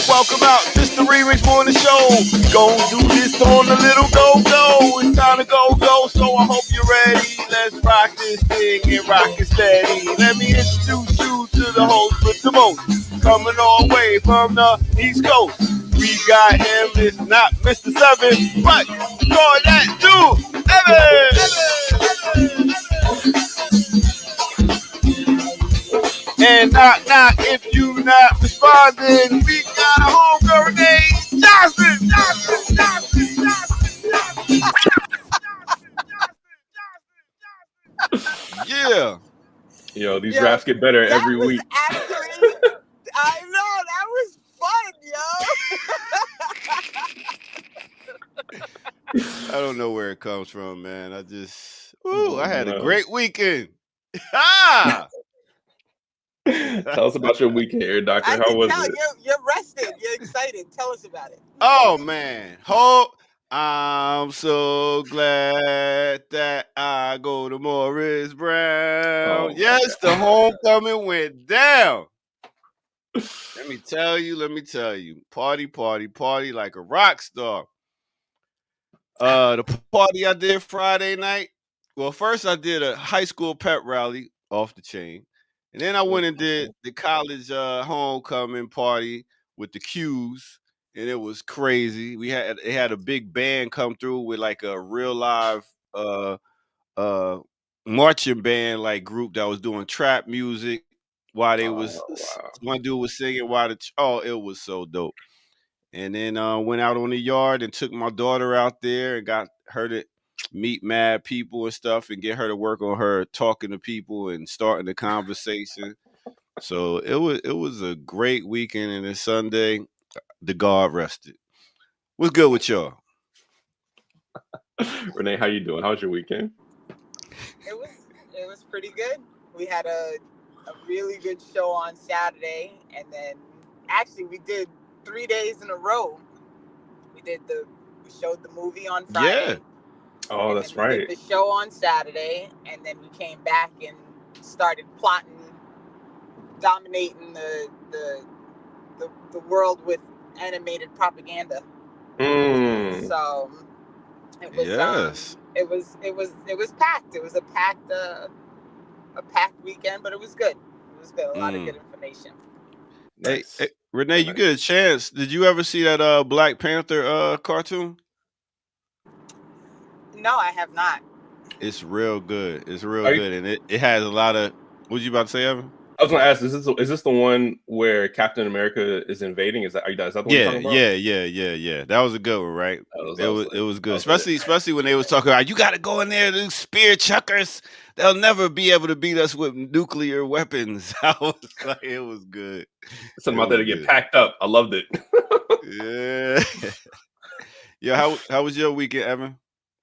Welcome out. This the remix for the show. Gon' do this on a little go-go. It's time to go-go, so I hope you're ready. Let's rock this thing and rock it steady. Let me introduce you to the host with the most. Coming all the way from the East Coast. We got him, it's not Mr. Seven, but call that dude, Evan! And knock, if you not responding, we got a homegirl named Johnson. Yeah. Yo, these raps get better every week. Actually, I know, that was fun, yo. I don't know where it comes from, man. I had a great weekend. Ah! Tell us about your weekend here, Doctor. How was it? You're rested. You're excited. Tell us about it. Oh, man. I'm so glad that I go to Morris Brown. Yes, the homecoming went down. Let me tell you. Party like a rock star. The party I did Friday night. Well, first I did a high school pep rally off the chain. And then I went and did the college homecoming party with the Qs, and it was crazy. They had a big band come through with like a real live marching band like group that was doing trap music while they one dude was singing it was so dope. And then went out on the yard and took my daughter out there and got her to meet mad people and stuff and get her to work on her talking to people and starting the conversation. So it was a great weekend, and then Sunday, the God rested. What's good with y'all? Renee, how you doing? How was your weekend? It was pretty good. We had a really good show on Saturday, and then actually we did 3 days in a row. We showed the movie on Friday. Yeah. Oh, that's right. We did the show on Saturday, and then we came back and started plotting, dominating the world with animated propaganda. So it was it was packed. It was a packed weekend, but it was good. It was good. A lot of good information. Nice. Hey, Renee, you get a chance. Did you ever see that Black Panther cartoon? No, I have not. It's real good. It's real good, and it has a lot of. What was you about to say, Evan? I was going to ask: Is this the one where Captain America is invading? Is that the one you're talking about? Yeah. That was a good one, right? It was good, especially when they was talking about you got to go in there to spear chuckers. They'll never be able to beat us with nuclear weapons. I was like, it was good. Something about that to get packed up. I loved it. Yeah. Yeah. How was your weekend, Evan?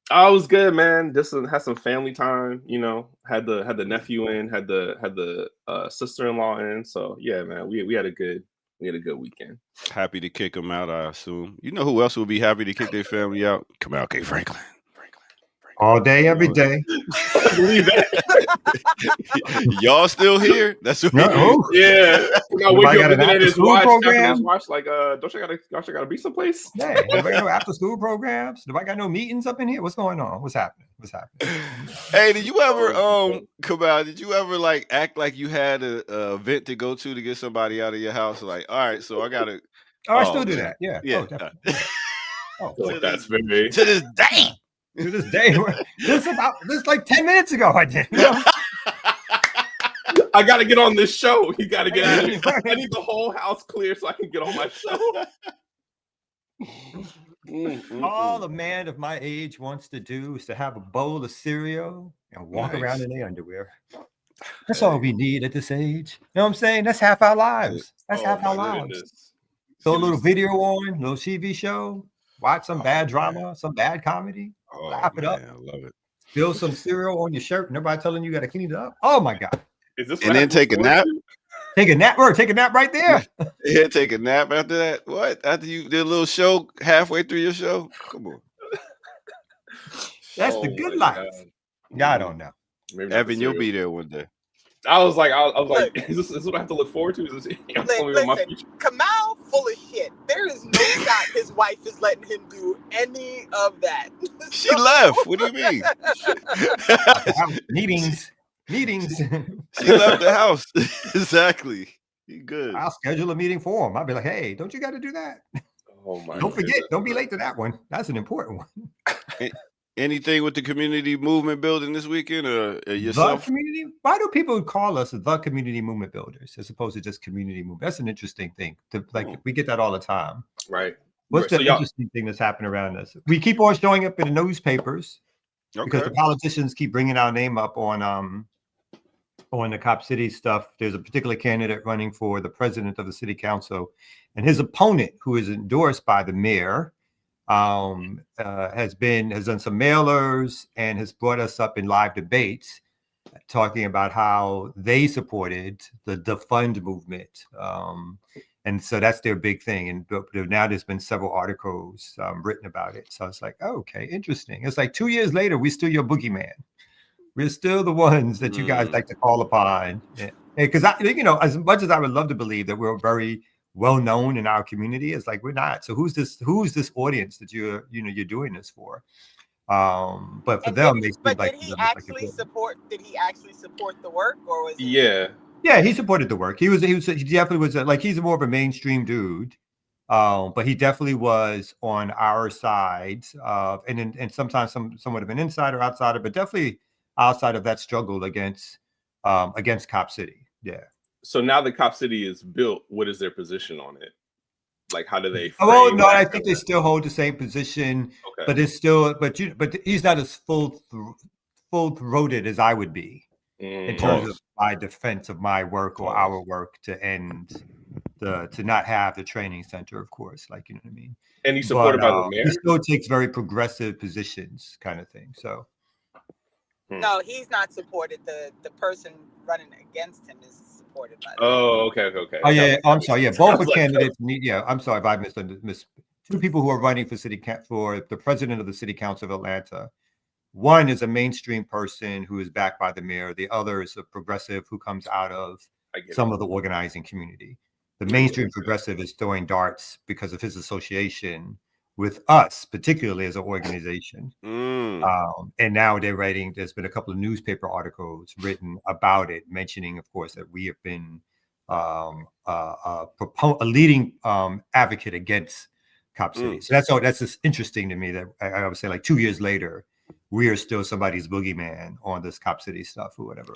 I was good, man. Just had some family time, had the nephew in, had the sister-in-law in. So yeah, man, we had a good weekend. Happy to kick them out, I assume. You know who else would be happy to kick their family out? Come out, K. Franklin. All day, every day. Y'all still here? That's what yeah. I got an after school program. Watch like don't you gotta be someplace? Yeah, nobody got no after school programs. Nobody got no meetings up in here. What's going on? What's happening? Hey, did you ever come out? Did you ever like act like you had a event to go to get somebody out of your house? Like, all right, so I gotta. I still do that. Yeah. Yeah. That's very to this day. To this day, this like 10 minutes ago, I did. I got to get on this show. You got to get out of here. I need the whole house clear so I can get on my show. All a man of my age wants to do is to have a bowl of cereal and walk around Nice. in their underwear. That's all we need at this age. You know what I'm saying? That's half our lives. That's half our lives. Throw a little video on, little TV show, watch some bad drama, some bad comedy, laugh it up. I love it. Spill some cereal on your shirt, and everybody telling you got to clean it up. Oh my God. Is this And then take a nap? Take a nap, take a nap right there. Yeah, take a nap after that. What? After you did a little show halfway through your show? Come on. That's the good life. Yeah, I don't know. Maybe Evan, you'll be there one day. I was like, is this what I have to look forward to? Is this listen, Kamal full of shit. There is no shot his wife is letting him do any of that. She left. What do you mean? Meetings. She left the house. Exactly. You good. I'll schedule a meeting for him. I'll be like, hey, don't you got to do that? Oh my! Don't forget. Don't be late to that one. That's an important one. Anything with the community movement building this weekend, or yourself? The community? Why do people call us the community movement builders as opposed to just community movement? That's an interesting thing. We get that all the time. Right. What's the interesting thing that's happening around us? We keep on showing up in the newspapers because the politicians keep bringing our name up on the Cop City stuff. There's a particular candidate running for the president of the city council, and his opponent, who is endorsed by the mayor, has done some mailers and has brought us up in live debates talking about how they supported the defund movement. And so that's their big thing. And now there's been several articles written about it. So it's like, oh, okay, interesting. It's like 2 years later, we're still your boogeyman. We're still the ones that you guys like to call upon. Because, as much as I would love to believe that we're very well known in our community, it's like we're not. So who's this audience that you're doing this for? But for them, they but did he actually support the work, or was he? Yeah, he supported the work. He definitely was he's more of a mainstream dude. But he definitely was on our side, and sometimes somewhat of an insider, outsider, but definitely outside of that struggle against Cop City. Yeah. So now that Cop City is built, what is their position on it? Like, how do they? Oh no, I think they still hold the same position, but it's still, but he's not as full-throated as I would be in terms of my defense of my work or our work to not have the training center, of course, you know what I mean. And he's supported by the mayor. He still takes very progressive positions, kind of thing. So. No, he's not supported. The person running against him is supported by. Okay. Oh yeah, I'm sorry. Yeah, both the candidates need. Yeah, I'm sorry if I missed two people who are running for for the president of the city council of Atlanta. One is a mainstream person who is backed by the mayor. The other is a progressive who comes out of some of the organizing community. The mainstream progressive is throwing darts because of his association with us, particularly as an organization. And now there's been a couple of newspaper articles written about it, mentioning, of course, that we have been a leading advocate against Cop City. So that's just interesting to me that I would say 2 years later, we are still somebody's boogeyman on this Cop City stuff or whatever.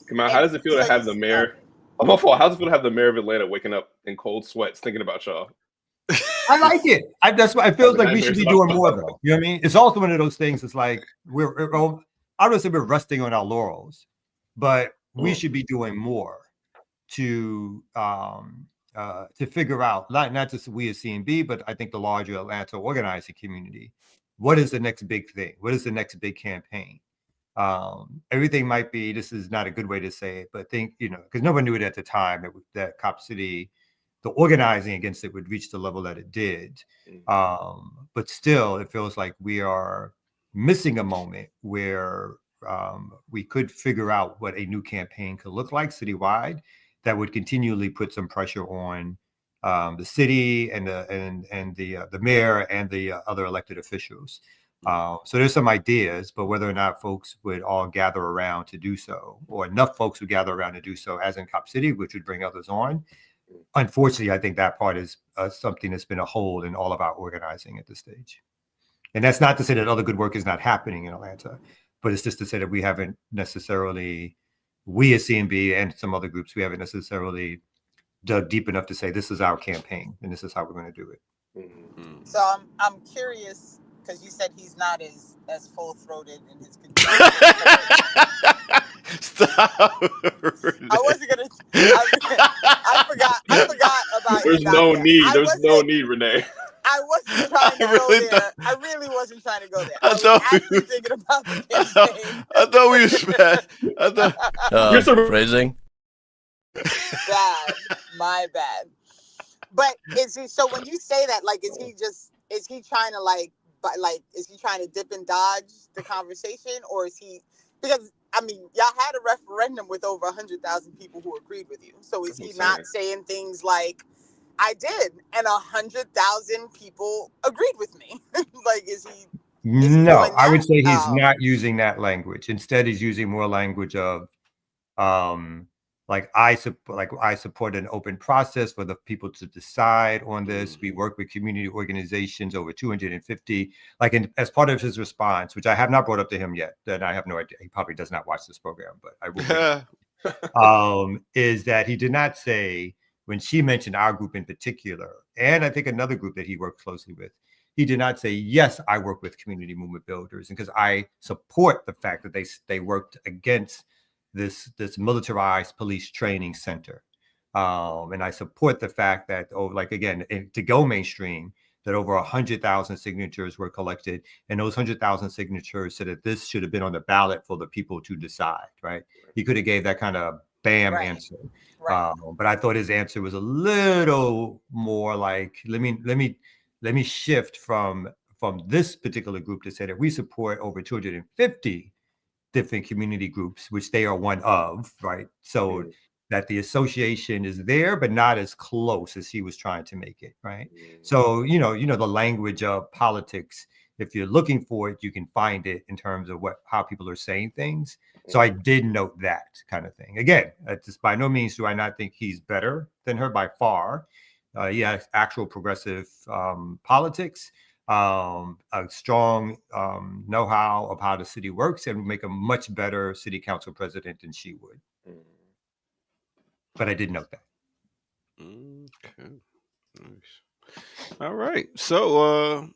Come on, how does it feel to have the mayor? How does it feel to have the mayor of Atlanta waking up in cold sweats thinking about y'all? I like it. That's why it feels like we should be doing more, though. You know what I mean? It's also one of those things. It's like I don't say we're resting on our laurels, but we should be doing more to figure out not just we as CNB, but I think the larger Atlanta organizing community. What is the next big thing? What is the next big campaign? Everything might be. This is not a good way to say it, but because no one knew it at the time that Cop City. The organizing against it would reach the level that it did. But still, it feels like we are missing a moment where we could figure out what a new campaign could look like citywide that would continually put some pressure on the city and the mayor and the other elected officials. So there's some ideas, but whether or not folks would all gather around to do so, or enough folks would gather around to do so, as in Cop City, which would bring others on. Unfortunately, I think that part is something that's been a hold in all of our organizing at this stage. And that's not to say that other good work is not happening in Atlanta, but it's just to say that we haven't necessarily, we as CNB and some other groups, we haven't necessarily dug deep enough to say this is our campaign and this is how we're going to do it. So I'm curious because you said he's not as full throated in his. Stop. I wasn't gonna. I forgot about. There's no need. There's no need, Renee. I wasn't trying to go there. I really wasn't trying to go there. I was actually thinking about the campaign. I thought we was bad. I thought phrasing. Bad, my bad. But is he? So when you say that, like, is he trying to is he trying to dip and dodge the conversation, or is he? Because I mean, y'all had a referendum with over 100,000 people who agreed with you. So is he not saying things like, "I did," and 100,000 people agreed with me? Like, is he? No, I would say he's not using that language. Instead, he's using more language of, I support an open process for the people to decide on this. We work with community organizations, over 250, as part of his response, which I have not brought up to him yet. That I have no idea. He probably does not watch this program, but I will. Is that he did not say, when she mentioned our group in particular, and I think another group that he worked closely with, he did not say, yes, I work with community movement builders, and because I support the fact that they worked against this militarized police training center, and I support the fact that, to go mainstream, that over 100,000 signatures were collected, and those 100,000 signatures said that this should have been on the ballot for the people to decide. Right? He could have gave that kind of bam answer, but I thought his answer was a little more like, let me shift from this particular group to say that we support over 250 different community groups, which they are one of, right? So that the association is there, but not as close as he was trying to make it, right? So, the language of politics, if you're looking for it, you can find it in terms of how people are saying things. So I did note that kind of thing. Again, just by no means do I not think he's better than her, by far. He has actual progressive politics, a strong know-how of how the city works, and would make a much better city council president than she would. But I did note that. Okay. Nice. All right. So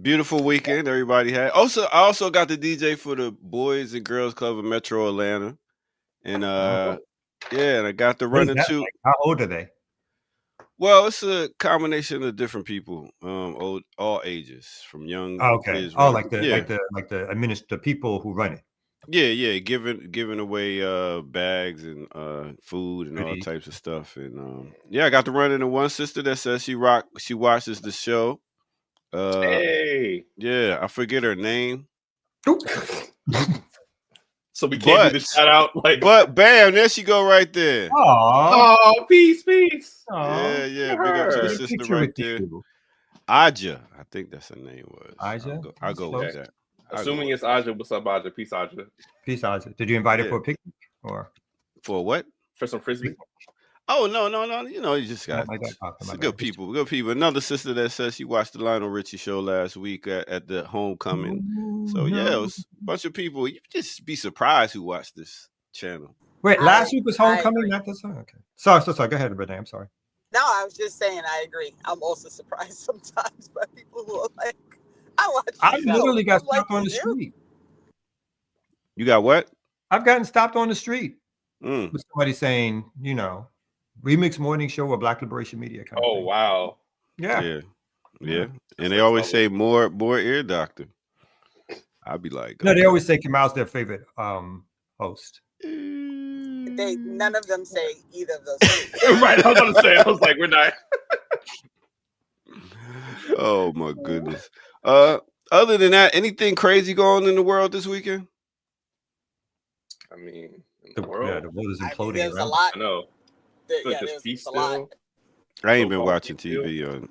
beautiful weekend everybody had. I also got the DJ for the Boys and Girls Club of Metro Atlanta. And and I got the running too. Like? How old are they? Well, it's a combination of different people, all ages, from young kids. The people who run it. Yeah, giving away bags and food and all types of stuff. And I got to run into one sister that says she watches the show. Hey. Yeah, I forget her name. So we can't do the shout out. But bam, there she go right there. Oh, peace. Aww. Yeah. Big up to the sister right there. Aja, I think that's her name was. Aja? I'll go with that. Assuming it's Aja, what's up, Aja? Peace, Aja. Peace, Aja. Did you invite her for a picnic or for what? For some frisbee? Oh no! You just got good people. Good people. Another sister that says she watched the Lionel Richie show last week at the homecoming. So it was a bunch of people. You just be surprised who watched this channel. Wait, last week was homecoming, not this one. Okay. Sorry. Go ahead, Renee. I'm sorry. No, I was just saying. I agree. I'm also surprised sometimes by people who are like, I watch. I literally got stopped on the street. You got what? I've gotten stopped on the street with somebody saying, Remix Morning Show or Black Liberation Media. Oh, wow. Yeah. And they always say more ear doctor. I'd be like, no, they always say Kamal's their favorite host. None of them say either of those. Right, I was going to say. I was like, we're not. Oh my goodness. Other than that, anything crazy going on in the world this weekend? I mean, the world is imploding. There's a lot. I know. There's a lot. I ain't been watching TV on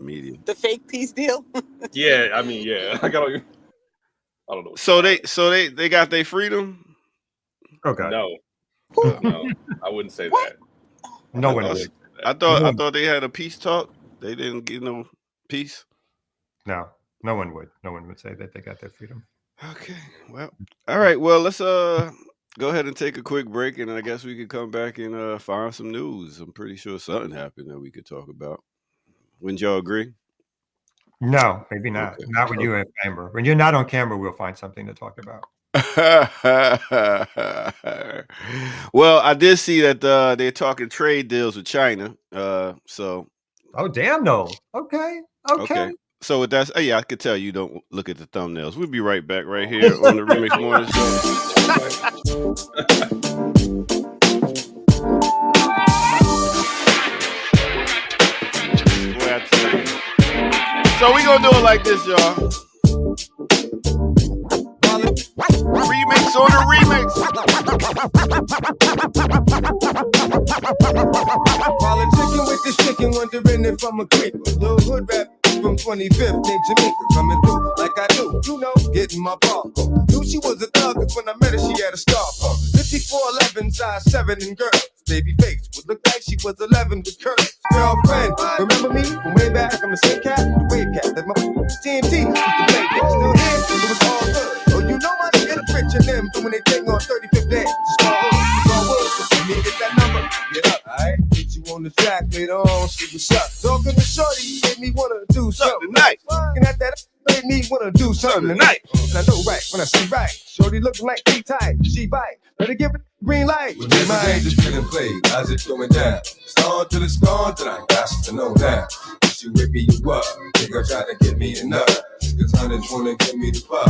media. The fake peace deal. Yeah, I mean, yeah. I don't know. So they got their freedom? Okay. No, I wouldn't say what? that. No one would. I thought they had a peace talk. They didn't get no peace. No one would. No one would say that they got their freedom. Okay. Well, all right. Well, let's go ahead and take a quick break, and I guess we could come back and find some news. I'm pretty sure something happened that we could talk about. Wouldn't y'all agree? No, maybe not. Okay. Not when you're on camera. When you're not on camera, we'll find something to talk about. Well, I did see that they're talking trade deals with China. So. Oh damn! No. Okay. So with that, yeah, I could tell you don't look at the thumbnails. We'll be right back right here on the Remix Morning Show. So we gonna do it like this, y'all. Remix on the remix. Politicking with this chicken, wondering if I'm a creeper. Little hood rap from 25th in Jamaica, coming through like I do, you know, getting my bar. Knew she was a thug, cause when I met her, she had a scarf on. 54'11", size 7 and girl. Baby face would look like she was 11 with curves. Girlfriend, remember me from way back? I'm the same cat, the wave cat that my TNT used to play with. Still here, it was all good. Oh, you know my nigga the rich and them, but when they take on 35th day, it's all good. It's all good. So let me get that number. Get up, alright? Get you on the track later on. See what's up. Talking to shorty made me wanna do something tonight. Looking at that made me wanna do something tonight. And I know right when I see right. Shorty looking like tight. She bite. Better give it green light. When this mind just been played, how's it going down? It's on till it's gone, then I got to know now. If you with me, you up. Nigga try to get me enough. Cause hunters wanna give me the pop.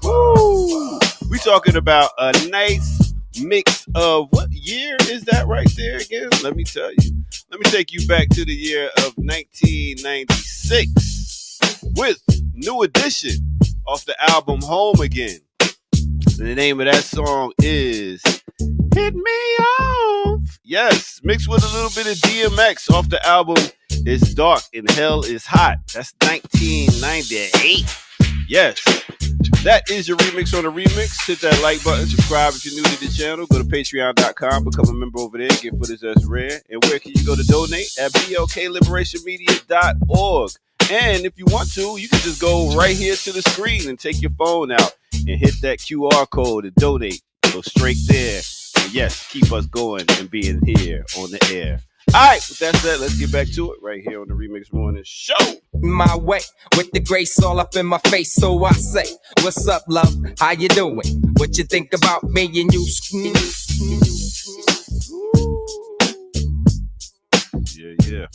Woo! We talking about a nice mix of what year is that right there again? Let me tell you. Let me take you back to the year of 1996 with New Edition off the album Home Again. And the name of that song is Hit Me Off. Yes, mixed with a little bit of DMX off the album It's Dark and Hell is Hot. That's 1998. Yes. That is your remix on the remix. Hit that like button. Subscribe if you're new to the channel. Go to patreon.com. Become a member over there. Get footage that's rare. And where can you go to donate? At blkliberationmedia.org. And if you want to, you can just go right here to the screen and take your phone out and hit that QR code and donate. Go straight there. And yes, keep us going and being here on the air. All right, with that said, let's get back to it right here on the Remix Morning Show. My way, with the grace all up in my face, so I say, what's up, love? How you doing? What you think about me and you? Yeah.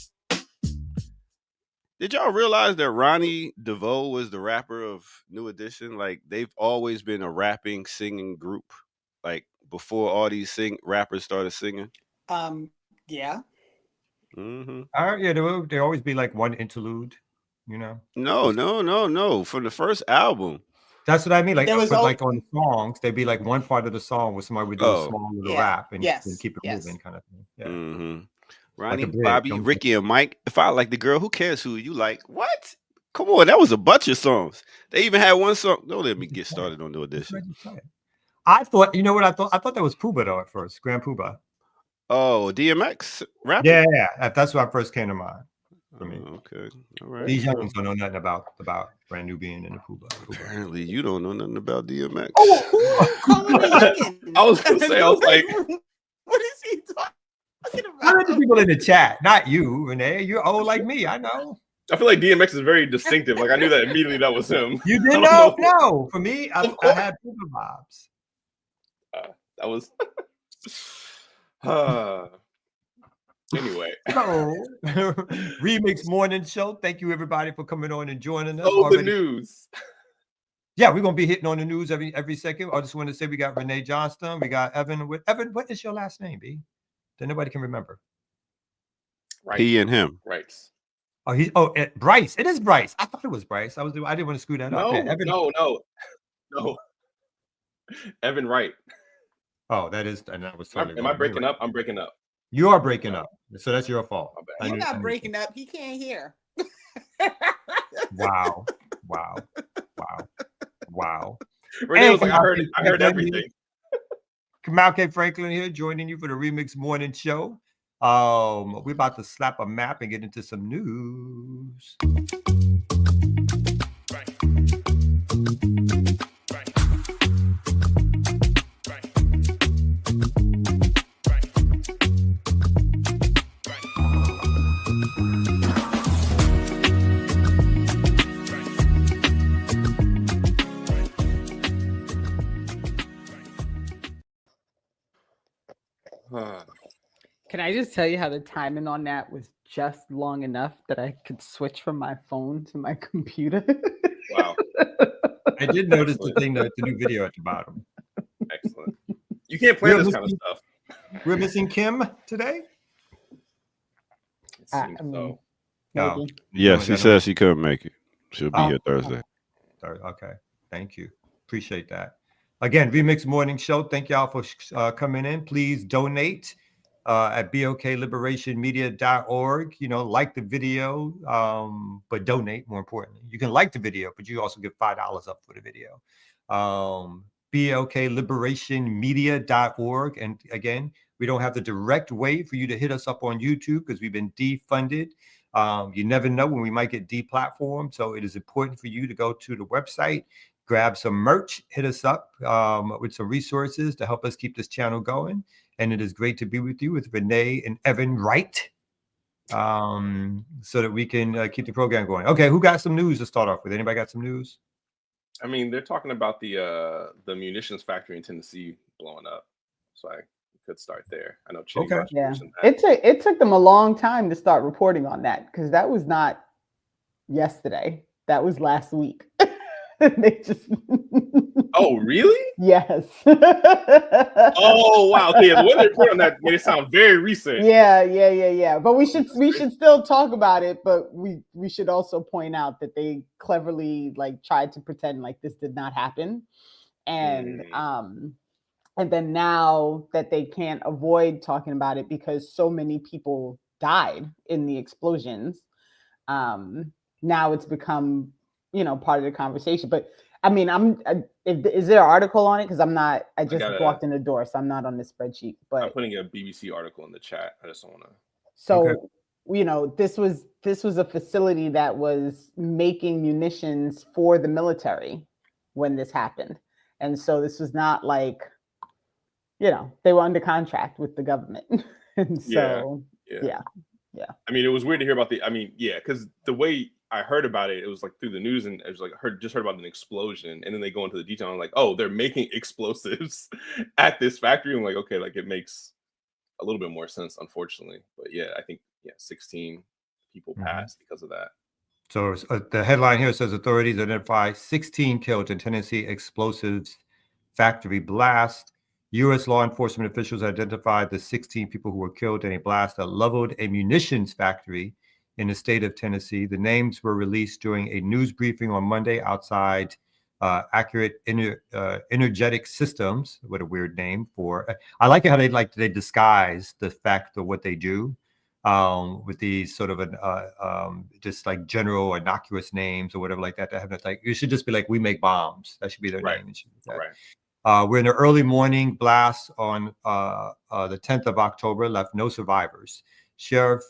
Did y'all realize that Ronnie DeVoe was the rapper of New Edition? Like, they've always been a rapping, singing group. Like, before all these rappers started singing. Yeah. Mm-hmm. Yeah, there always be like one interlude, you know. No. From the first album. That's what I mean. Like, like on the songs, there'd be like one part of the song where somebody would do a small little rap and keep it moving, kind of thing. Yeah. Mm-hmm. Ronnie, like Bobby, Ricky, and Mike. If I like the girl, who cares who you like? What? Come on, that was a bunch of songs. They even had one song. Don't let me get started on New Edition. I thought, you know what I thought? I thought that was Pooba though at first, Grand Pooba. Oh, DMX rap? Yeah. That's what first came to mind for me. Okay, all right. These youngins don't know nothing about Brand New being in the Pooba. Apparently, you don't know nothing about DMX. I was gonna say, I was like, what is he talking about? How many people in the chat? Not you, Renee. You're old like me. I know. I feel like DMX is very distinctive. Like I knew that immediately. That was him. You didn't know? No. For me, I had Pooba vibes. That was. Anyway. So, Remix Morning Show. Thank you everybody for coming on and joining us. The news. Yeah, we're gonna be hitting on the news every second. I just want to say we got Renee Johnston, we got Evan. Evan, what is your last name, B? That nobody can remember. Right. He and him. Right. Bryce. It is Bryce. I thought it was Bryce. I didn't want to screw that up. Yeah, Evan. No. Evan Wright. Oh, that is, and that was totally. Am I breaking up? I'm breaking up. You are breaking up, so that's your fault. You're not breaking up. He can't hear. Wow. Renee was like, I heard everything. Kamal K. Franklin here, joining you for the Remix Morning Show. We're about to slap a map and get into some news. I just tell you how the timing on that was just long enough that I could switch from my phone to my computer? Wow. I did notice the new video at the bottom. Excellent. You can't plan this kind of stuff. We're missing Kim today? It seems so. No. Yes, she says she couldn't make it. She'll be here Thursday. Okay. Thank you. Appreciate that. Again, Remix Morning Show. Thank y'all for coming in. Please donate at bokliberationmedia.org. Like the video, but donate more importantly. You can like the video, but you also get $5 up for the video. bokliberationmedia.org. And again, we don't have the direct way for you to hit us up on YouTube because we've been defunded. You never know when we might get deplatformed. So it is important for you to go to the website, grab some merch, hit us up with some resources to help us keep this channel going. And it is great to be with you with Renee and Evan Wright so that we can keep the program going. Okay, who got some news to start off with? Anybody got some news? I mean, they're talking about the munitions factory in Tennessee blowing up. So I could start there. I know Chitty Okay. Yeah. It took them a long time to start reporting on that because that was not yesterday. That was last week. They just Oh, really? Yes. Oh, wow. Okay, the way they report on that made it sound very recent. Yeah. But we should still talk about it, but we should also point out that they cleverly tried to pretend like this did not happen. And then now that they can't avoid talking about it because so many people died in the explosions, now it's become part of the conversation. But I mean, is there an article on it? Because I just walked in the door, so I'm not on the spreadsheet. But I'm putting a BBC article in the chat. I just don't want to. So, this was a facility that was making munitions for the military when this happened. And so this was not like, they were under contract with the government. And so, yeah. I mean, it was weird to hear about because the way I heard about it, it was like through the news, and I was like, heard about an explosion, and then they go into the detail. And I'm like, oh, they're making explosives at this factory. I'm like, okay, it makes a little bit more sense, unfortunately. But I think 16 people passed because of that. So the headline here says authorities identify 16 killed in Tennessee explosives factory blast. U.S. law enforcement officials identified the 16 people who were killed in a blast that leveled a munitions factory in the state of Tennessee. The names were released during a news briefing on Monday outside Accurate Energetic Systems. What a weird name for. I like it how they disguise the fact of what they do with these sort of just like general innocuous names or whatever like that. It should just be like, we make bombs. That should be their name. Right. We're in the early morning blast on the 10th of October, left no survivors. Sheriff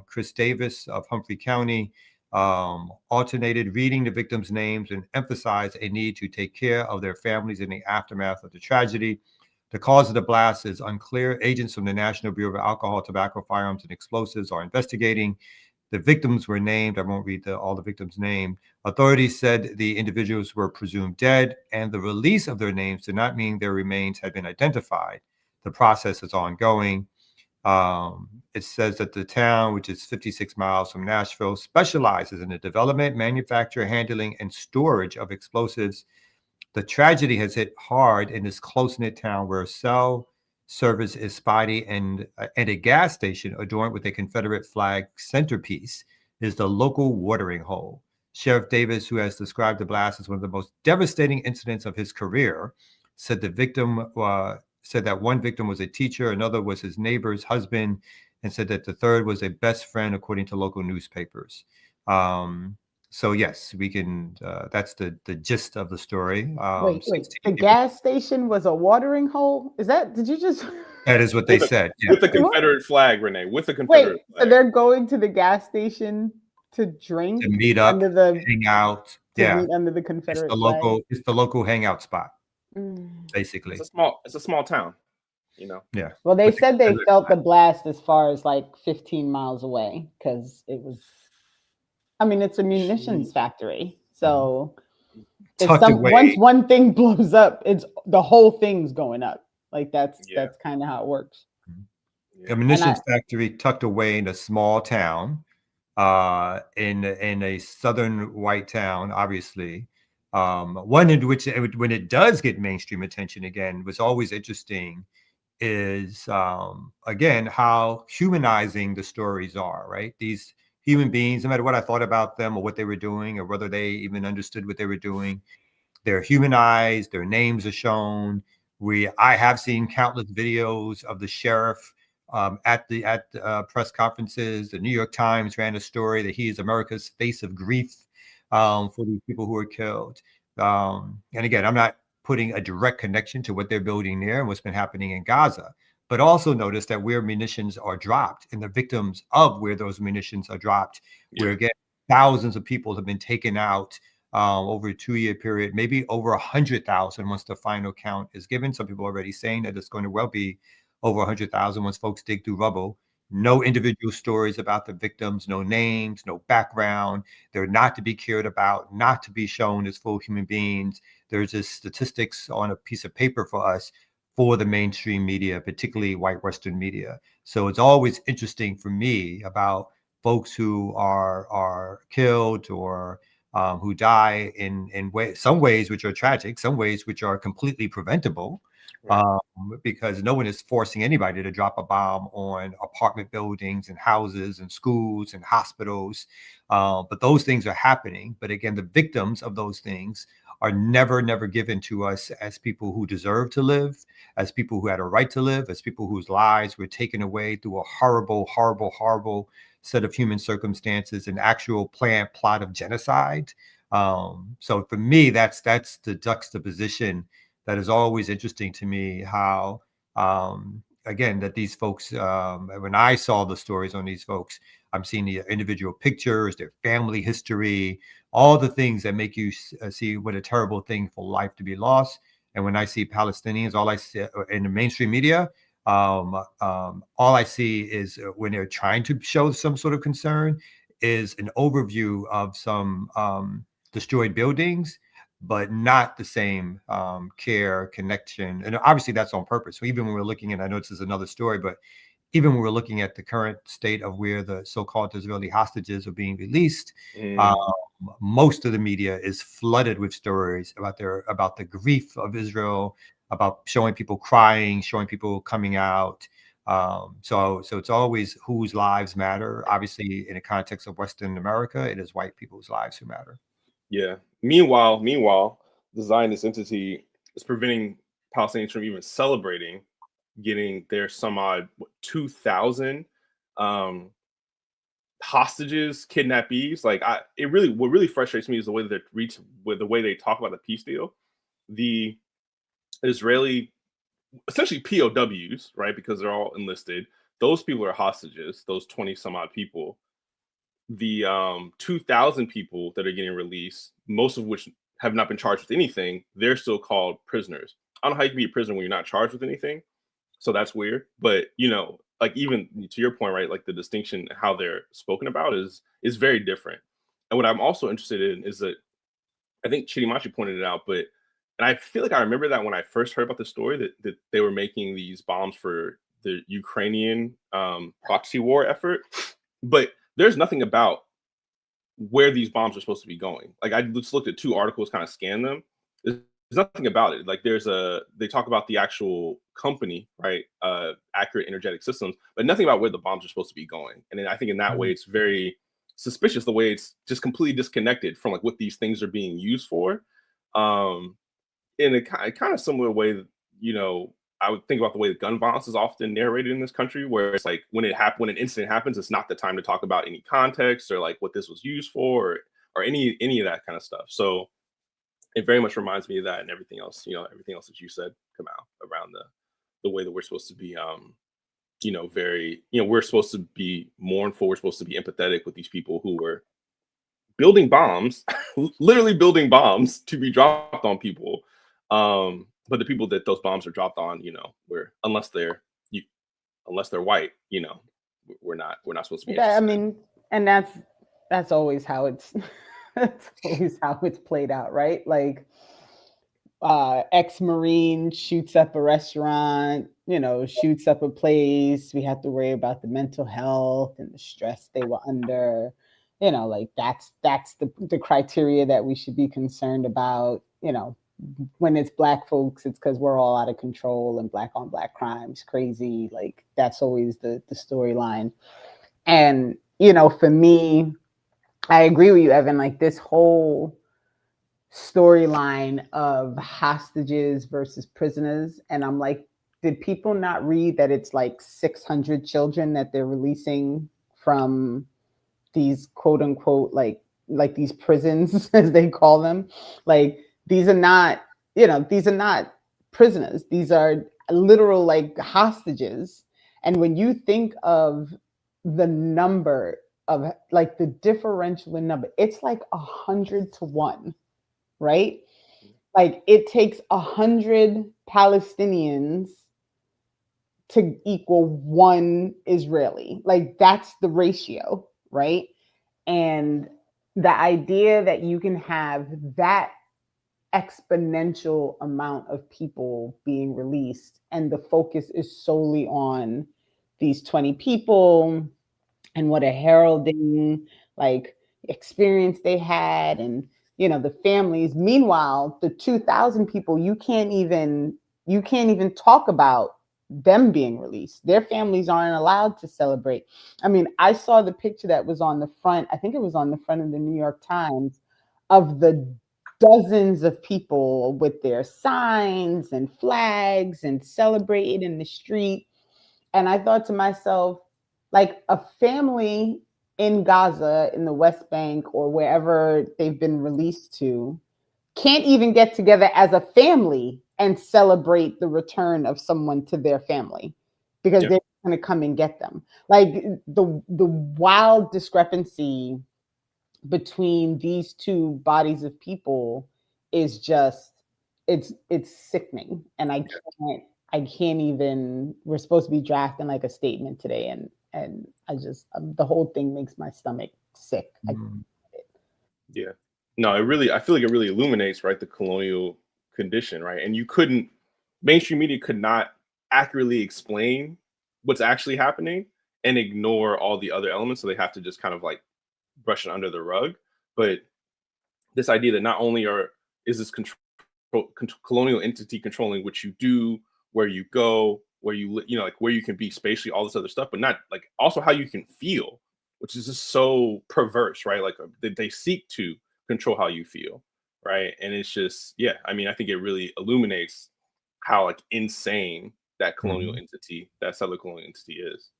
Chris Davis of Humphrey County alternated reading the victims' names and emphasized a need to take care of their families in the aftermath of the tragedy. The cause of the blast is unclear. Agents from the National Bureau of Alcohol, Tobacco, Firearms, and Explosives are investigating. The victims were named. I won't read all the victims' names. Authorities said the individuals were presumed dead, and the release of their names did not mean their remains had been identified. The process is ongoing. It says that the town, which is 56 miles from Nashville, specializes in the development, manufacture, handling, and storage of explosives. The tragedy has hit hard in this close-knit town where cell service is spotty, and a gas station adorned with a Confederate flag centerpiece is the local watering hole. Sheriff Davis, who has described the blast as one of the most devastating incidents of his career, said that one victim was a teacher, another was his neighbor's husband, and said that the third was a best friend, according to local newspapers. So yes, we can. That's the gist of the story. Wait. The gas station was a watering hole? Did you just? That is what they said. With the Confederate flag, Renee. With the Confederate flag. So they're going to the gas station to drink, to meet up, hang out. Meet under the Confederate flag. It's the local hangout spot. Basically, it's a small town. Yeah. Well, they said they felt the blast as far as 15 miles away because it was. I mean, it's a munitions factory, so once one thing blows up, it's the whole thing's going up. That's kind of how it works. Yeah. A munitions factory tucked away in a small town, in a southern white town, obviously. One in which, when it does get mainstream attention again, was always interesting is, again, how humanizing the stories are, right? These human beings, no matter what I thought about them or what they were doing or whether they even understood what they were doing, they're humanized, their names are shown. I have seen countless videos of the sheriff, at the press conferences. The New York Times ran a story that he is America's face of grief, for these people who were killed. And again, I'm not putting a direct connection to what they're building there and what's been happening in Gaza, but also notice that where munitions are dropped and the victims of where those munitions are dropped, where again, thousands of people have been taken out, over a 2-year period, maybe over 100,000 once the final count is given. Some people are already saying that it's going to well be over 100,000 once folks dig through rubble. No individual stories about the victims, no names, no background. They're not to be cared about, not to be shown as full human beings. There's just statistics on a piece of paper for us, for the mainstream media, particularly white Western media. So it's always interesting for me about folks who are killed or, who die in some ways which are tragic, some ways which are completely preventable, because no one is forcing anybody to drop a bomb on apartment buildings and houses and schools and hospitals. But those things are happening. But again, the victims of those things are never given to us as people who deserve to live, as people who had a right to live, as people whose lives were taken away through a horrible set of human circumstances, an actual plot of genocide. So for me, that's the juxtaposition that is always interesting to me. How, again, that these folks, when I saw the stories on these folks, I'm seeing the individual pictures, their family history, all the things that make you see what a terrible thing for life to be lost. And when I see Palestinians, all I see in the mainstream media, all I see is, when they're trying to show some sort of concern, is an overview of some, destroyed buildings, but not the same, care, connection. And obviously that's on purpose. So even when we're looking at, I know this is another story, but even when we're looking at the current state of where the so-called Israeli hostages are being released, most of the media is flooded with stories about the grief of Israel, about showing people crying, showing people coming out. So it's always whose lives matter. Obviously, in the context of Western America, it is white people's lives who matter. Yeah. Meanwhile, the Zionist entity is preventing Palestinians from even celebrating getting their some odd 2,000 hostages, kidnappees. Like, what really frustrates me is the way that the way they talk about the peace deal. The Israeli, essentially POWs, right? Because they're all enlisted. Those people are hostages. Those 20 some odd people. The 2,000 people that are getting released, most of which have not been charged with anything, they're still called prisoners. I don't know how you can be a prisoner when you're not charged with anything. So that's weird. But, like, even to your point, right, like the distinction, how they're spoken about is very different. And what I'm also interested in is that, I think Chirimachi pointed it out, and I feel like I remember that when I first heard about the story, that they were making these bombs for the Ukrainian proxy war effort. But there's nothing about where these bombs are supposed to be going. Like, I just looked at 2 articles, kind of scanned them. There's nothing about it. Like, they talk about the actual company, right? Accurate Energetic Systems, but nothing about where the bombs are supposed to be going. And then I think in that way, it's very suspicious, the way it's just completely disconnected from like what these things are being used for. In a kind of similar way that, I would think about the way that gun violence is often narrated in this country, where it's like when an incident happens, it's not the time to talk about any context or like what this was used for, or any of that kind of stuff. So it very much reminds me of that, and everything else that you said come out around the way that we're supposed to be, we're supposed to be mournful. We're supposed to be empathetic with these people who were building bombs, literally building bombs to be dropped on people. But the people that those bombs are dropped on, unless they're white, we're not supposed to be. I mean, and that's always how it's that's always how it's played out, right? Like, ex-Marine shoots up a restaurant, shoots up a place. We have to worry about the mental health and the stress they were under. Like that's the criteria that we should be concerned about. When it's Black folks, it's because we're all out of control and Black on Black crimes crazy. Like that's always the storyline. And for me, I agree with you, Evan. Like this whole storyline of hostages versus prisoners, and I'm like, did people not read that it's like 600 children that they're releasing from these quote unquote like these prisons as they call them? Like these are not prisoners, these are literal like hostages. And when you think of the number of like the differential in number, it's like 100 to 1, right? Like it takes 100 Palestinians to equal 1 Israeli. Like that's the ratio, right? And the idea that you can have that exponential amount of people being released and the focus is solely on these 20 people and what a heralding like experience they had, and the families. Meanwhile, the 2,000 people, you can't even talk about them being released. Their families aren't allowed to celebrate. I mean, I saw the picture that was on the front, I think it was on the front of the New York Times, of the dozens of people with their signs and flags and celebrating in the street. And I thought to myself, like a family in Gaza, in the West Bank, or wherever they've been released to, can't even get together as a family and celebrate the return of someone to their family because they're going to come and get them. Like the wild discrepancy between these two bodies of people is just, it's sickening. And I can't even, we're supposed to be drafting like a statement today, and I just, the whole thing makes my stomach sick. Yeah. No, I feel like it really illuminates, right, the colonial condition, right? And mainstream media could not accurately explain what's actually happening and ignore all the other elements. So they have to just kind of like brush it under the rug. But this idea that not only is this colonial entity controlling what you do, where you go, where you like where you can be spatially, all this other stuff, but not like also how you can feel, which is just so perverse, right? Like they seek to control how you feel, right? And it's just, yeah, I mean, I think it really illuminates how like insane that colonial entity, that settler colonial entity is.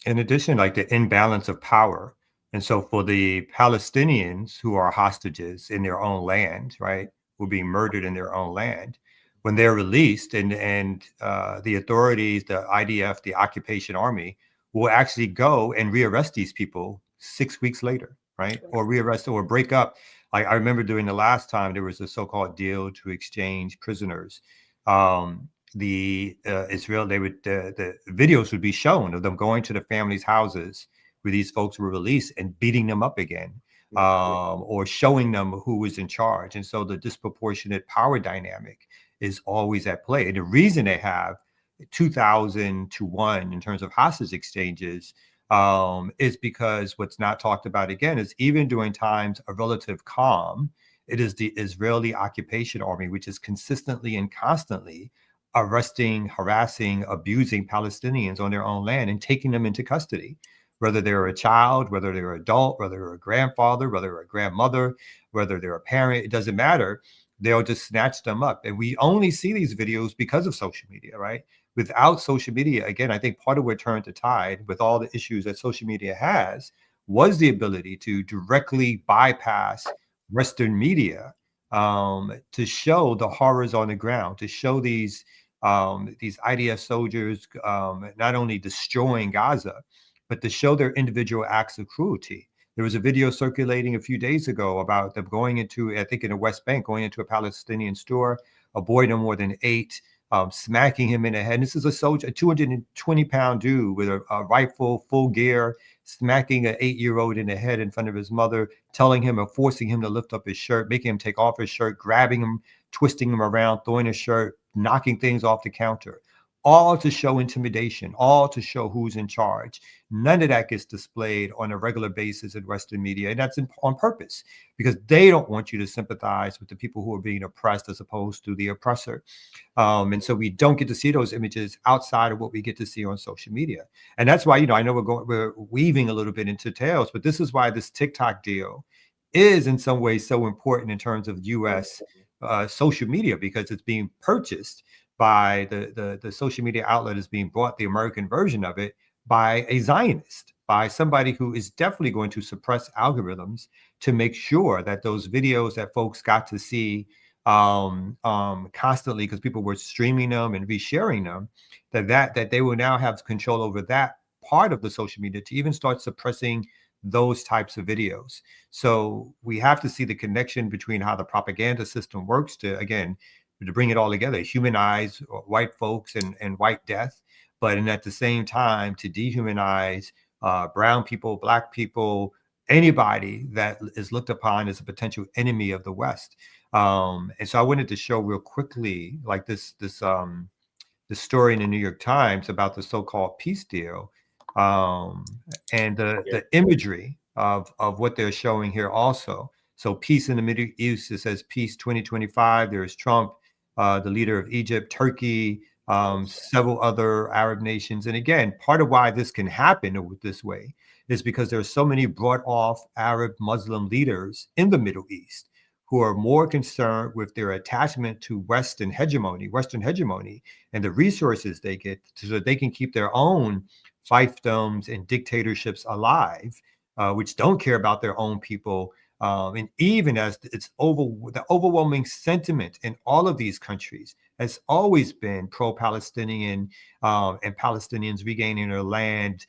In addition, like the imbalance of power. And so for the Palestinians who are hostages in their own land, right, who are being murdered in their own land, when they're released and the authorities, the IDF, the occupation army, will actually go and rearrest these people 6 weeks later, right? Or rearrest or break up. Like I remember during the last time there was a so-called deal to exchange prisoners. The videos would be shown of them going to the families' houses where these folks were released and beating them up again, or showing them who was in charge. And so the disproportionate power dynamic is always at play. And the reason they have 2,000 to 1 in terms of hostage exchanges is because what's not talked about again is even during times of relative calm, it is the Israeli occupation army, which is consistently and constantly arresting, harassing, abusing Palestinians on their own land and taking them into custody, whether they're a child, whether they're an adult, whether they're a grandfather, whether they're a grandmother, whether they're a parent, it doesn't matter. They'll just snatch them up. And we only see these videos because of social media, right? Without social media, again, I think part of what turned the tide with all the issues that social media has was the ability to directly bypass Western media to show the horrors on the ground, to show these IDF soldiers not only destroying Gaza, but to show their individual acts of cruelty. There was a video circulating a few days ago about them going into, I think in the West Bank, going into a Palestinian store, a boy no more than 8, smacking him in the head. And this is a soldier, a 220-pound dude with a rifle, full gear, smacking an 8-year-old in the head in front of his mother, telling him or forcing him to lift up his shirt, making him take off his shirt, grabbing him, twisting them around, throwing a shirt, knocking things off the counter, all to show intimidation, all to show who's in charge. None of that gets displayed on a regular basis in Western media. And that's on purpose, because they don't want you to sympathize with the people who are being oppressed as opposed to the oppressor. And so we don't get to see those images outside of what we get to see on social media. And that's why, I know we're weaving a little bit into tails, but this is why this TikTok deal is in some ways so important in terms of US social media, because it's being purchased by the social media outlet, is being bought, the American version of it, by a Zionist, by somebody who is definitely going to suppress algorithms to make sure that those videos that folks got to see constantly, because people were streaming them and resharing them, that they will now have control over that part of the social media to even start suppressing those types of videos. So we have to see the connection between how the propaganda system works to, again, to bring it all together, humanize white folks and white death, but at the same time to dehumanize brown people, Black people, anybody that is looked upon as a potential enemy of the West. And so I wanted to show real quickly, like this story in the New York Times about the so-called peace deal, and the imagery of what they're showing here also. So peace in the Middle East, it says peace 2025. There's Trump, the leader of Egypt, Turkey, several other Arab nations. And again, part of why this can happen this way is because there are so many brought off Arab Muslim leaders in the Middle East who are more concerned with their attachment to Western hegemony, and the resources they get so that they can keep their own fiefdoms and dictatorships alive, which don't care about their own people. And even as the overwhelming sentiment in all of these countries has always been pro-Palestinian, and Palestinians regaining their land.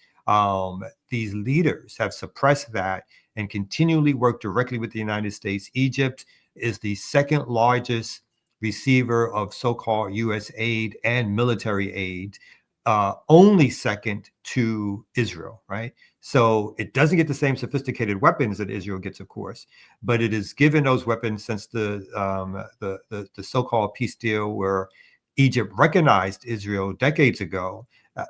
These leaders have suppressed that and continually work directly with the United States. Egypt is the second largest receiver of so-called U.S. aid and military aid, only second to Israel, right? So it doesn't get the same sophisticated weapons that Israel gets, of course, but it is given those weapons since the so-called peace deal, where Egypt recognized Israel decades ago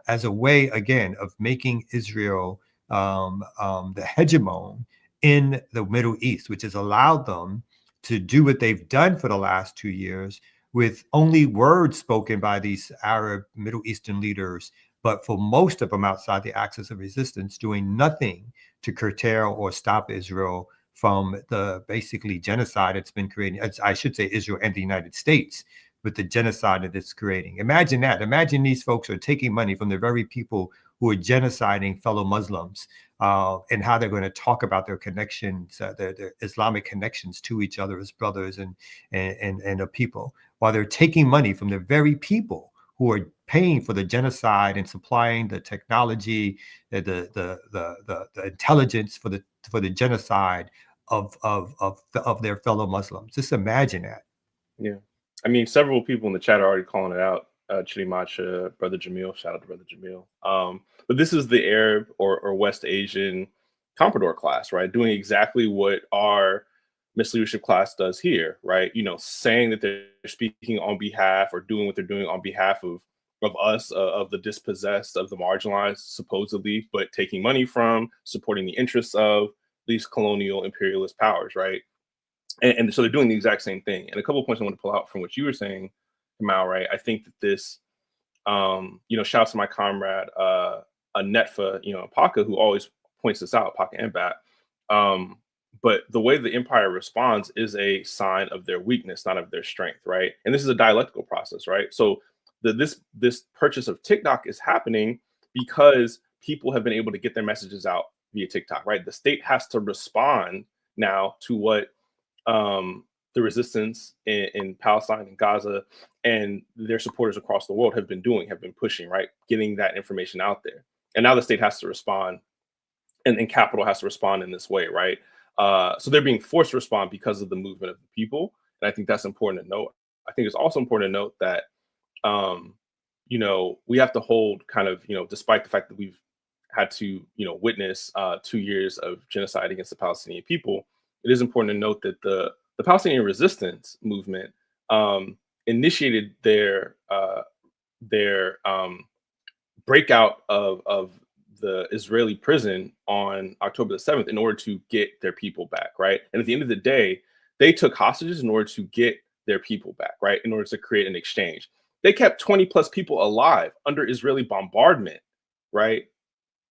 as a way, again, of making Israel the hegemon in the Middle East, which has allowed them to do what they've done for the last 2 years with only words spoken by these Arab Middle Eastern leaders, but for most of them outside the axis of resistance, doing nothing to curtail or stop Israel from the basically genocide it's been creating. I should say Israel and the United States, with the genocide that it's creating. Imagine that. Imagine these folks are taking money from the very people who are genociding fellow Muslims, and how they're going to talk about their connections, their Islamic connections to each other as brothers and a people, while they're taking money from the very people who are paying for the genocide and supplying the technology, the intelligence for the genocide of their fellow Muslims. Just imagine that. Yeah. I mean, several people in the chat are already calling it out. Chirimacha, Brother Jamil, shout out to Brother Jamil. But this is the Arab or West Asian Comprador class, right? Doing exactly what our Miss Leadership class does here, right? Saying that they're speaking on behalf or doing what they're doing on behalf of us, of the dispossessed, of the marginalized, supposedly, but taking money from, supporting the interests of these colonial imperialist powers, right? And so they're doing the exact same thing. And a couple of points I want to pull out from what you were saying, Kamal, right? I think that this, shout out to my comrade, Netfa, Paka, who always points this out, Paka and Bat. But the way the empire responds is a sign of their weakness, not of their strength, right? And this is a dialectical process, right? So this purchase of TikTok is happening because people have been able to get their messages out via TikTok, right? The state has to respond now to what the resistance in Palestine and Gaza and their supporters across the world have been pushing, right? Getting that information out there. And now the state has to respond, and capital has to respond in this way, right? So they're being forced to respond because of the movement of the people. And I think that's important to note. I think it's also important to note that, we have to hold kind of, despite the fact that we've had to, witness 2 years of genocide against the Palestinian people, it is important to note that the Palestinian resistance movement initiated their breakout of the Israeli prison on October the 7th in order to get their people back, right? And at the end of the day, they took hostages in order to get their people back, right? In order to create an exchange. They kept 20 plus people alive under Israeli bombardment, right?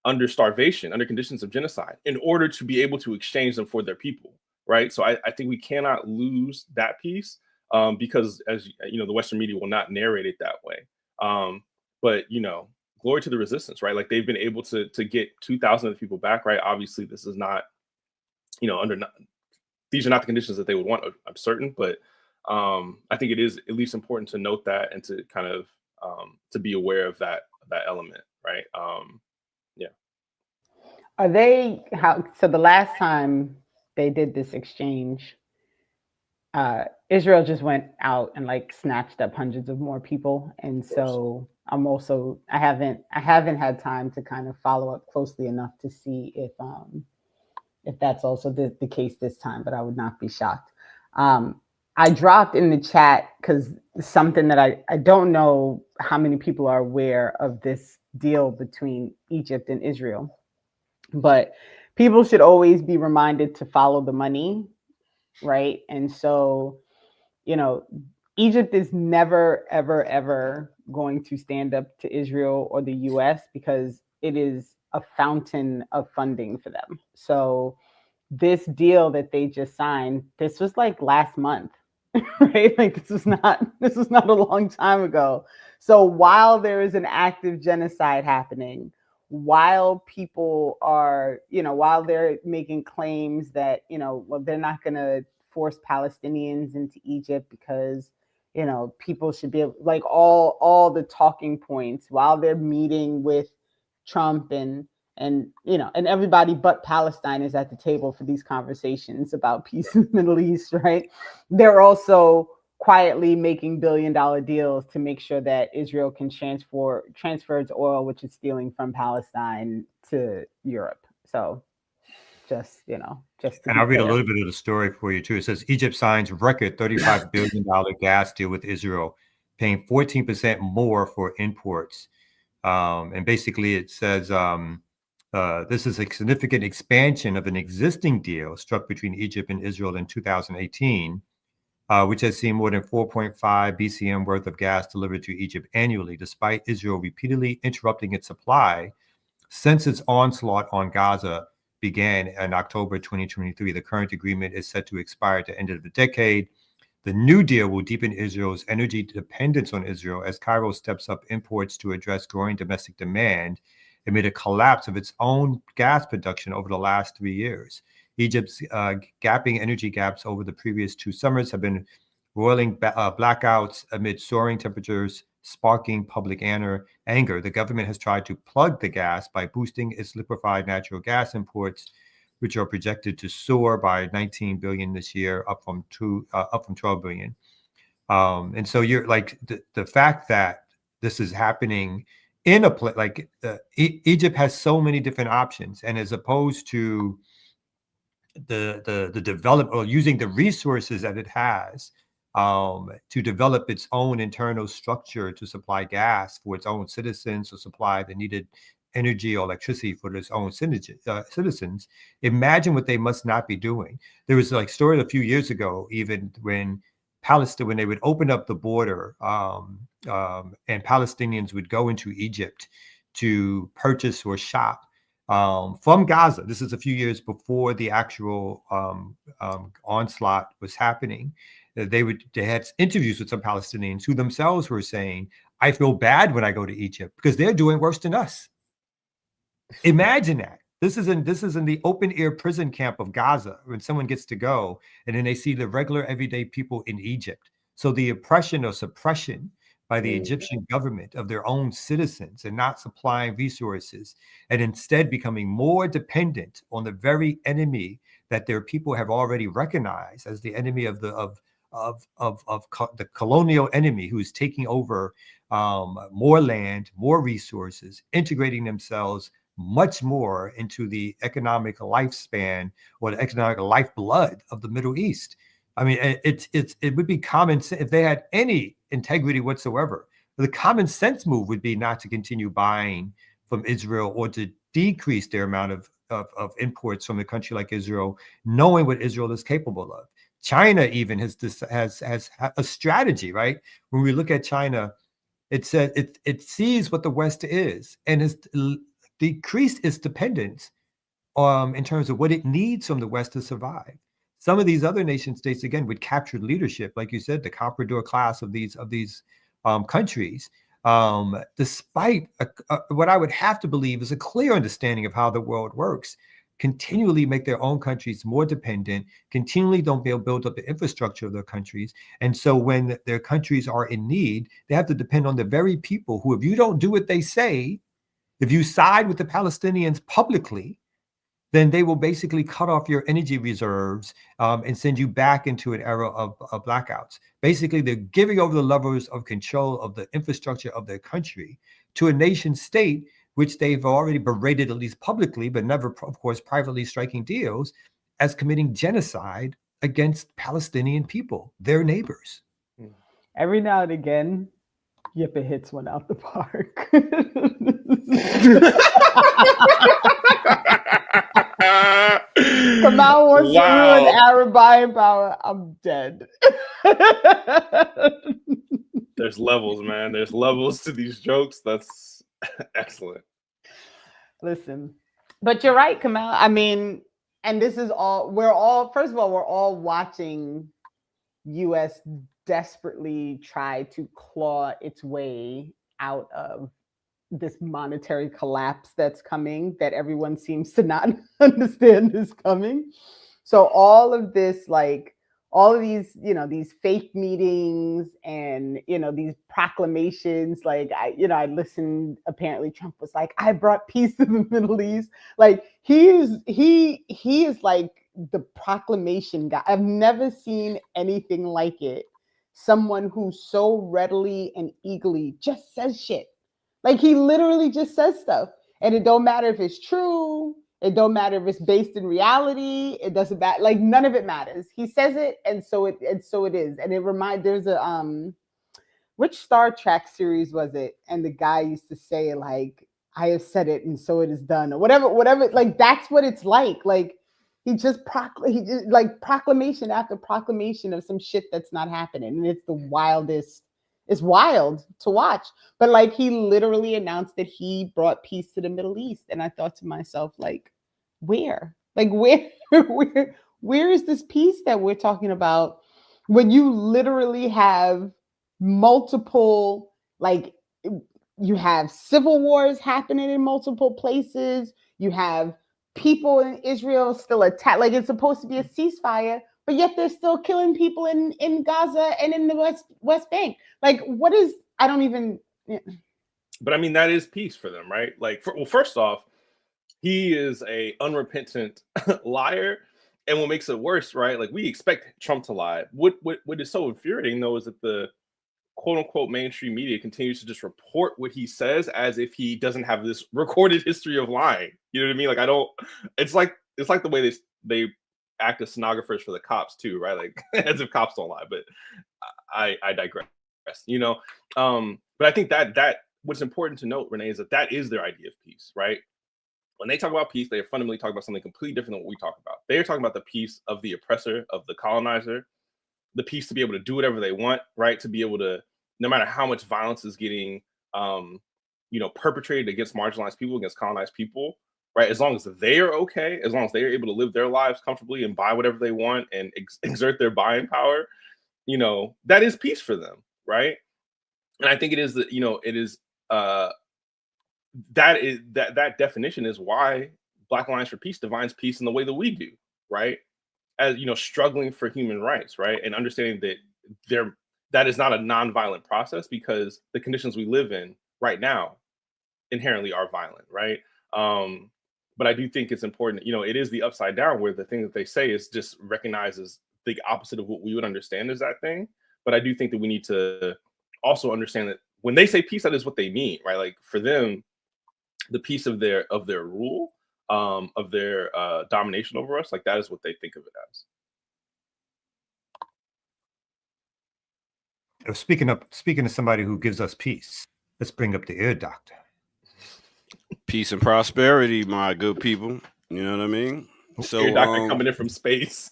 Under starvation, under conditions of genocide, in order to be able to exchange them for their people, right? So I think we cannot lose that piece, because, as you know, the Western media will not narrate it that way. But you know, glory to the resistance, right? Like, they've been able to get 2,000 of the people back, right? Obviously, this is not, you know, these are not the conditions that they would want, I'm certain, but I think it is at least important to note that, and to kind of to be aware of that element, right? Yeah. Are they so the last time they did this exchange, Israel just went out and like snatched up hundreds of more people, and so I haven't had time to kind of follow up closely enough to see if that's also the case this time, but I would not be shocked. I dropped in the chat because something that I don't know how many people are aware of this deal between Egypt and Israel, but people should always be reminded to follow the money, right? And so, you know, Egypt is never, ever, ever going to stand up to Israel or the US because it is a fountain of funding for them. So this deal that they just signed, this was like last month, right? Like this was not a long time ago. So while there is an active genocide happening, while people are, you know, while they're making claims that, you know, well, they're not going to force Palestinians into Egypt because, you know, people should be able, like all the talking points while they're meeting with Trump and you know, and everybody but Palestine is at the table for these conversations about peace in the Middle East, right? They're also quietly making billion-dollar deals to make sure that Israel can transfer its oil, which it's stealing from Palestine, to Europe. So just, you know, and I'll read a little bit of the story for you too. It says Egypt signs record $35 billion gas deal with Israel, paying 14% more for imports. And basically it says this is a significant expansion of an existing deal struck between Egypt and Israel in 2018, which has seen more than 4.5 BCM worth of gas delivered to Egypt annually, despite Israel repeatedly interrupting its supply since its onslaught on Gaza began in October 2023. The current agreement is set to expire at the end of the decade. The new deal will deepen Israel's energy dependence on Israel as Cairo steps up imports to address growing domestic demand amid a collapse of its own gas production over the last 3 years. Egypt's gapping energy gaps over the previous 2 summers have been roiling blackouts amid soaring temperatures, sparking public anger. The government has tried to plug the gas by boosting its liquefied natural gas imports, which are projected to soar by 19 billion this year, up from 12 billion. And so you're like the fact that this is happening in a place like Egypt has so many different options, and as opposed to the develop or using the resources that it has to develop its own internal structure to supply gas for its own citizens, or supply the needed energy or electricity for its own citizens. Imagine what they must not be doing. There was like story a few years ago, even when Palestine, when they would open up the border and Palestinians would go into Egypt to purchase or shop from Gaza. This is a few years before the actual onslaught was happening. They had interviews with some Palestinians who themselves were saying, "I feel bad when I go to Egypt because they're doing worse than us." Imagine that. This is in the open air prison camp of Gaza, when someone gets to go and then they see the regular everyday people in Egypt. So the oppression or suppression by the Egyptian government of their own citizens and not supplying resources, and instead becoming more dependent on the very enemy that their people have already recognized as the enemy of the colonial enemy, who is taking over more land, more resources, integrating themselves much more into the economic lifespan or the economic lifeblood of the Middle East. I mean, it would be common sense if they had any integrity whatsoever. The common sense move would be not to continue buying from Israel or to decrease their amount of imports from a country like Israel, knowing what Israel is capable of. China even has a strategy, right? When we look at China, it said it sees what the West is and has decreased its dependence in terms of what it needs from the West to survive. Some of these other nation states, again, with captured leadership, like you said, the comprador class of these countries, despite what I would have to believe is a clear understanding of how the world works, continually make their own countries more dependent, continually don't build up the infrastructure of their countries. And so when their countries are in need, they have to depend on the very people who, if you don't do what they say, if you side with the Palestinians publicly, then they will basically cut off your energy reserves and send you back into an era of blackouts. Basically, they're giving over the levers of control of the infrastructure of their country to a nation state, which they've already berated, at least publicly, but never, of course, privately striking deals, as committing genocide against Palestinian people, their neighbors. Every now and again, Yip hits one out the park. Kamal wants to ruin Arab buying power. I'm dead. There's levels, man. There's levels to these jokes. That's excellent. Listen, but you're right, Kamal. I mean, and this is all, first of all, we're all watching U.S. desperately try to claw its way out of this monetary collapse that's coming, that everyone seems to not understand is coming. So all of this, like all of these, these fake meetings and, these proclamations, like I listened, apparently Trump was like, I brought peace to the Middle East. Like he is like the proclamation guy. I've never seen anything like it. Someone who so readily and eagerly just says shit. Like he literally just says stuff, and it don't matter if it's true. It don't matter if it's based in reality. It doesn't matter. Like none of it matters. He says it, and so it is. And it there's a which Star Trek series was it? And the guy used to say like, "I have said it, and so it is done," or whatever. Like that's what it's like. Like he just like proclamation after proclamation of some shit that's not happening, and it's the wildest. It's wild to watch. But like he literally announced that he brought peace to the Middle East. And I thought to myself, like, where? Like where is this peace that we're talking about when you literally have multiple, like you have civil wars happening in multiple places, you have people in Israel still attack, like it's supposed to be a ceasefire, but yet they're still killing people in Gaza and in the West Bank. Like, what is, I don't even. Yeah. But I mean, that is peace for them, right? Like, well, first off, he is a unrepentant liar. And what makes it worse, right? Like, we expect Trump to lie. What is so infuriating, though, is that the quote unquote mainstream media continues to just report what he says as if he doesn't have this recorded history of lying. You know what I mean? Like, it's like the way they act as stenographers for the cops too, right? Like as if cops don't lie, but I digress, but I think that what's important to note, Renee, is that is their idea of peace, right? When they talk about peace, they are fundamentally talking about something completely different than what we talk about. They are talking about the peace of the oppressor, of the colonizer, the peace to be able to do whatever they want, right? To be able to, no matter how much violence is getting, perpetrated against marginalized people, against colonized people, right? As long as they are okay, as long as they are able to live their lives comfortably and buy whatever they want and exert their buying power, that is peace for them, right? And I think it is that definition is why Black Alliance for Peace defines peace in the way that we do, right? As struggling for human rights, right? And understanding that that is not a nonviolent process because the conditions we live in right now inherently are violent, right? But I do think it's important, it is the upside down where the thing that they say is just recognizes the opposite of what we would understand as that thing. But I do think that we need to also understand that when they say peace, that is what they mean, right? Like for them, the peace of their rule, of their domination over us, like that is what they think of it as. Speaking of somebody who gives us peace, let's bring up the ear doctor. Peace and prosperity, my good people. You know what I mean? So Ear doctor coming in from space.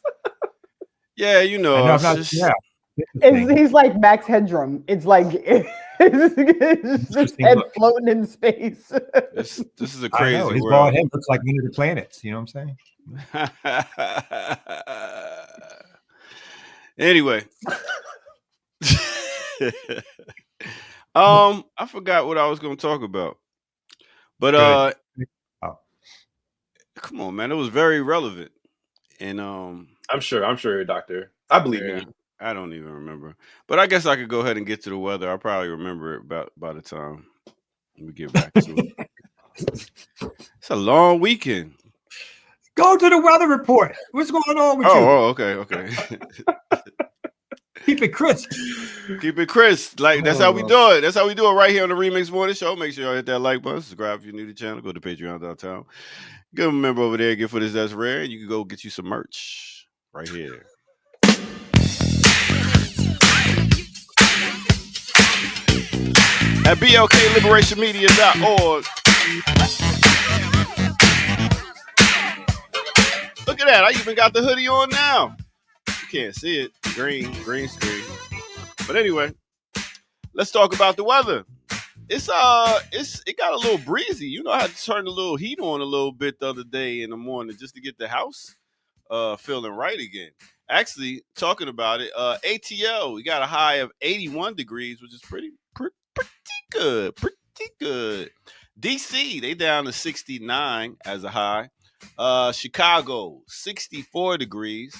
yeah, you know, I know, it's not, just- yeah. He's like Max Headroom. It's like it's just head floating in space. this is a I crazy know, his world. bald head looks like one of the planets. You know what I'm saying? Anyway. I forgot what I was going to talk about. But come on, man, it was very relevant. And I'm sure, doctor. I believe in you. I don't even remember. But I guess I could go ahead and get to the weather. I'll probably remember it by the time we get back to it. It's a long weekend. Go to the weather report. What's going on with you? Oh, okay. Keep it crisp. Keep it crisp. Like, that's how we do it. That's how we do it right here on the Remix Morning Show. Make sure y'all hit that like button. Subscribe if you're new to the channel. Go to Patreon.com. Get a member over there. Get for this That's Rare. You can go get you some merch right here. At blkliberationmedia.org. Look at that. I even got the hoodie on now. You can't see it. Green screen. But anyway, let's talk about the weather. It got a little breezy. You know, I had to turn the little heat on a little bit the other day in the morning just to get the house feeling right again. Actually, talking about it, ATL, we got a high of 81 degrees, which is pretty good. Pretty good. DC, they down to 69 as a high. Chicago, 64 degrees.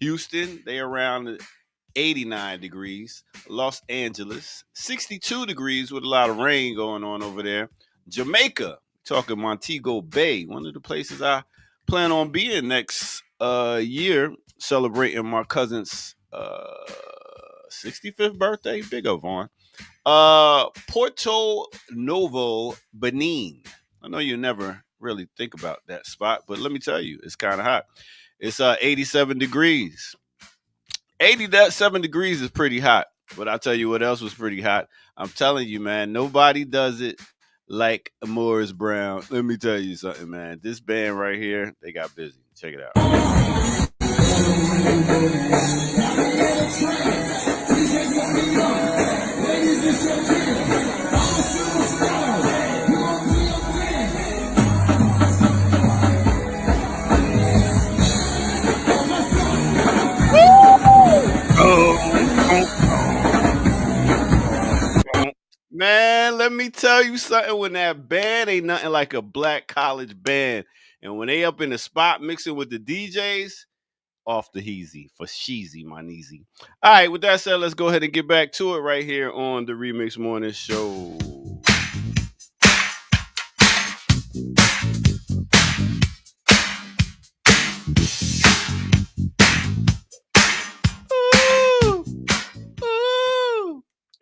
Houston, they around 89 degrees. Los Angeles, 62 degrees with a lot of rain going on over there. Jamaica, talking Montego Bay, one of the places I plan on being next year, celebrating my cousin's 65th birthday. Big up, Vaughn. Porto Novo, Benin. I know you never really think about that spot, but let me tell you, it's kind of hot. It's 87 degrees. 87 degrees is pretty hot, but I'll tell you what else was pretty hot. I'm telling you, man, nobody does it like Morris Brown. Let me tell you something, man. This band right here, they got busy. Check it out. Man, let me tell you something. When that band ain't nothing like a black college band, and when they up in the spot mixing with the DJs, off the heezy for sheezy, my neezy. All right, with that said, let's go ahead and get back to it right here on the Remix Morning Show.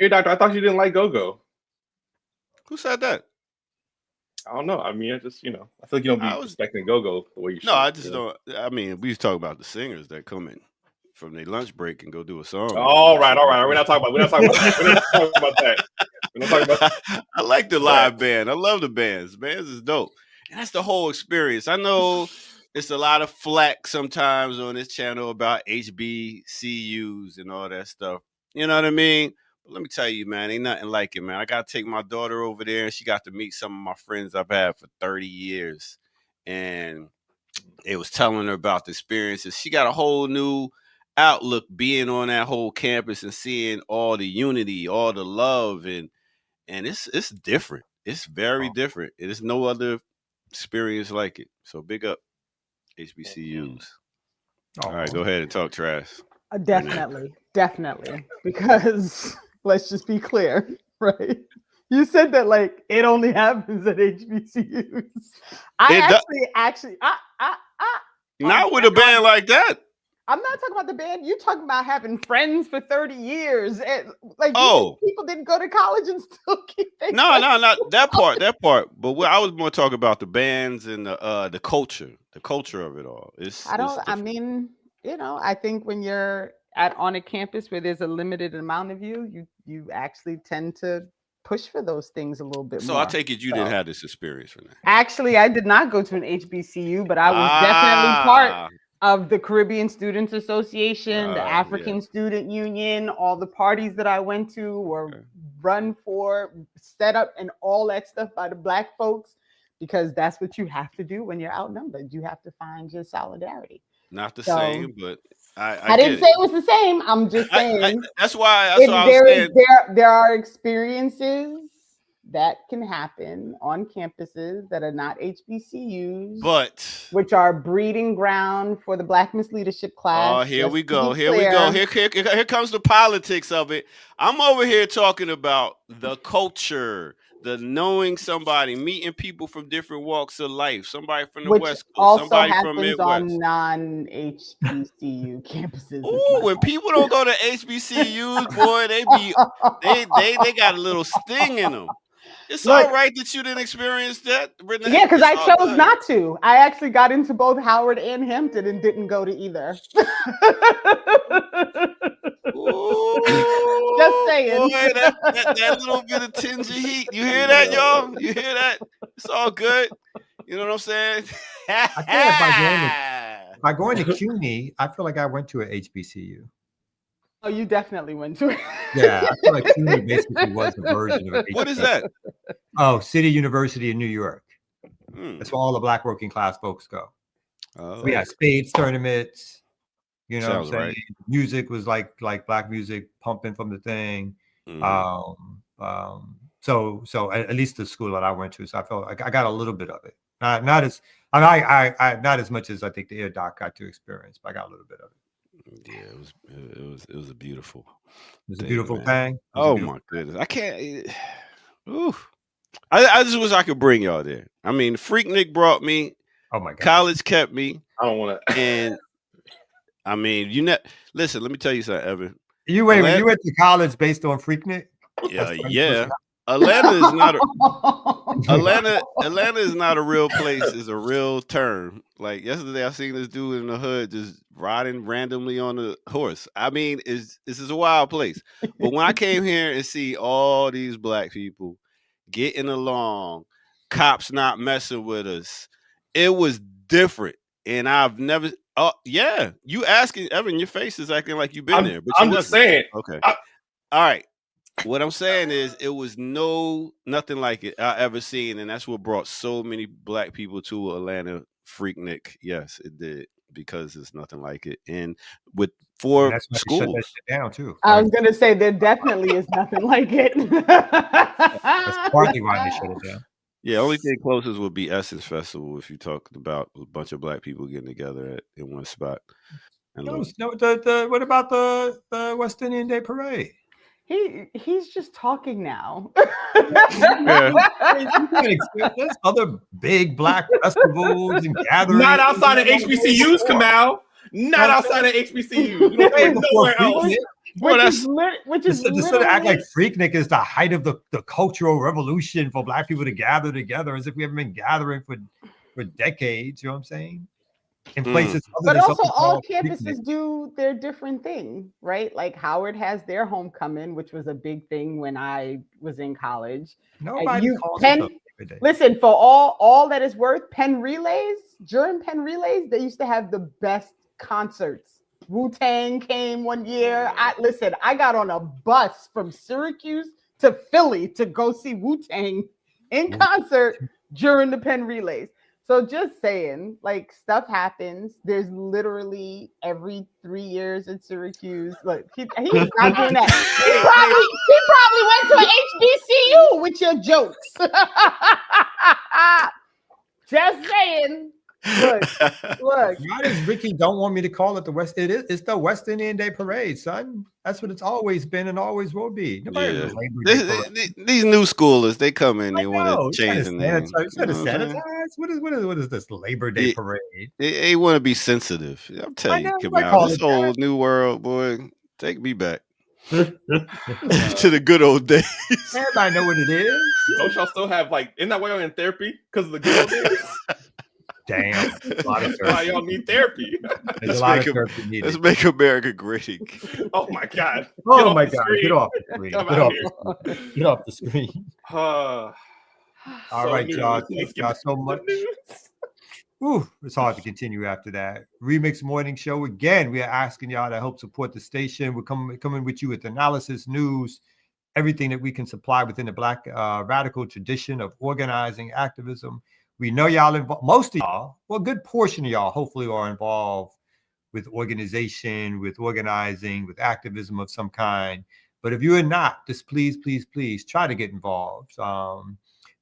Hey, doctor, I thought you didn't like go-go. Who said that? I don't know. I mean, I just, I feel like you don't be respecting go-go the way you should. No, I just don't. I mean, we was talking about the singers that come in from their lunch break and go do a song. All right. We're not talking about that. I like the live band. I love the bands. Bands is dope. And that's the whole experience. I know it's a lot of flack sometimes on this channel about HBCUs and all that stuff. You know what I mean? But let me tell you, man, ain't nothing like it, man. I got to take my daughter over there, and she got to meet some of my friends I've had for 30 years. And it was telling her about the experiences. She got a whole new outlook being on that whole campus and seeing all the unity, all the love, and it's different. It's very different. It is no other experience like it. So big up HBCUs. All right, go ahead and talk trash. Definitely. Because let's just be clear, right? You said that like it only happens at HBCUs. Not with a band like that. I'm not talking about the band. You're talking about having friends for 30 years. And, like, people didn't go to college and still keep thinking. No, not that part. But I was more talking about the bands and the culture of it all. I think when you're on a campus where there's a limited amount of you actually tend to push for those things a little bit So more. I take it you didn't have this experience, Renee. Actually, I did not go to an HBCU, but I was definitely part of the Caribbean Students Association, the African Student Union. All the parties that I went to were run for, set up, and all that stuff by the Black folks, because that's what you have to do when you're outnumbered. You have to find your solidarity. Not the same, but I didn't say it was the same. I'm just saying. That's why I was saying. There are experiences that can happen on campuses that are not HBCUs, but which are breeding ground for the Black Miss Leadership class. Oh, here we go. Here comes the politics of it. I'm over here talking about the culture, the knowing somebody, meeting people from different walks of life, somebody from the West Coast, somebody from Midwest. On non-HBCU campuses. Ooh, when people don't go to HBCUs, boy, they got a little sting in them. It's all right that you didn't experience that, Renee. Yeah, because I chose not to. I actually got into both Howard and Hampton and didn't go to either. Ooh, just saying. Boy, that little bit of tinge of heat. You hear that, y'all? You hear that? It's all good. You know what I'm saying? I feel like by going to CUNY, I feel like I went to an HBCU. Oh, you definitely went to it. Yeah, I feel like CUNY basically was a version of it. What is that? Oh, City University in New York. That's where all the Black working class folks go. Oh. We had spades tournaments. You know Sounds what I'm saying? right. Music was like Black music pumping from the thing. Mm-hmm. So at least the school that I went to, so I felt like I got a little bit of it. Not as not as much as I think the Air Doc got to experience, but I got a little bit of it. Yeah, it was a beautiful. It was a beautiful thing. Oh my goodness, I can't. Oof. I just wish I could bring y'all there. I mean, Freaknik brought me. Oh my God. College kept me. I don't want to. And I mean, listen. Let me tell you something, Evan. You went to college based on Freaknik? Yeah. Atlanta is not Atlanta is not a real place. It's a real term. Like yesterday, I seen this dude in the hood just riding randomly on a horse. I mean, this is a wild place. But when I came here and see all these Black people getting along, cops not messing with us, it was different. And I've never. Oh yeah, you asking Evan? Your face is acting like you've been there. But I'm just saying. Okay. All right. What I'm saying is it was nothing like it I ever seen, and that's what brought so many Black people to Atlanta. Freaknik, yes, it did, because it's nothing like it. And with 4 schools shut that shit down too. I was gonna say there definitely is nothing like it. That's partly why they shut it down. Yeah, only thing closest would be Essence Festival if you talked about a bunch of Black people getting together in one spot. And what about the West Indian Day Parade? He's just talking now. Yeah. There's other big Black festivals and gatherings. Not outside of HBCUs, Kamal. Not outside of HBCUs. We don't play nowhere else. Which is to act like Freaknik is the height of the cultural revolution for Black people to gather together, as if we haven't been gathering for decades. You know what I'm saying? In places, but also all campuses do their different thing, right? Like Howard has their homecoming, which was a big thing when I was in college. Listen, for all that is worth, Penn Relays, during Penn Relays, they used to have the best concerts. Wu-Tang came one year. I got on a bus from Syracuse to Philly to go see Wu-Tang in concert during the Penn Relays. So just saying, like, stuff happens. There's literally every 3 years at Syracuse. Look, he's not doing that. He probably went to an HBCU with your jokes. Just saying. Look. Why does Ricky don't want me to call it the West? It's the West Indian Day Parade, son. That's what it's always been and always will be. These new schoolers, they come in, they want to change the name. What is this Labor Day Parade? They want to be sensitive. I'm telling you, come out. This whole new world, boy, take me back to the good old days. Everybody know what it is. Don't y'all still have isn't that why y'all in therapy? Because of the good old days? Damn. That's why y'all need therapy. There's a lot of therapy needed. Let's make America great again. Oh my God. Oh my God. Get off the screen. Come Get out off here. the screen. Get off the screen. All right, y'all. Thank y'all so much. Ooh, it's hard to continue after that. Remix Morning Show. Again, we are asking y'all to help support the station. We're coming with you with analysis, news, everything that we can supply within the Black radical tradition of organizing, activism. We know y'all involved. Most of y'all, well, a good portion of y'all, hopefully, are involved with organization, with organizing, with activism of some kind. But if you are not, just please, please, please try to get involved.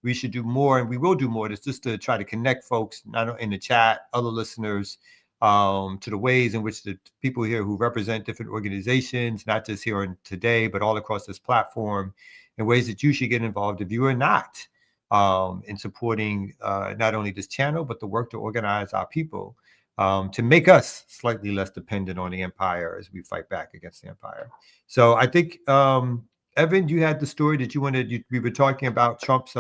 We should do more, and we will do more. It's just to try to connect folks, not only in the chat, other listeners, to the ways in which the people here who represent different organizations, not just here on today, but all across this platform, in ways that you should get involved if you are not in supporting not only this channel, but the work to organize our people to make us slightly less dependent on the empire as we fight back against the empire. So I think, Evan, you had the story that you wanted. We were talking about Trump's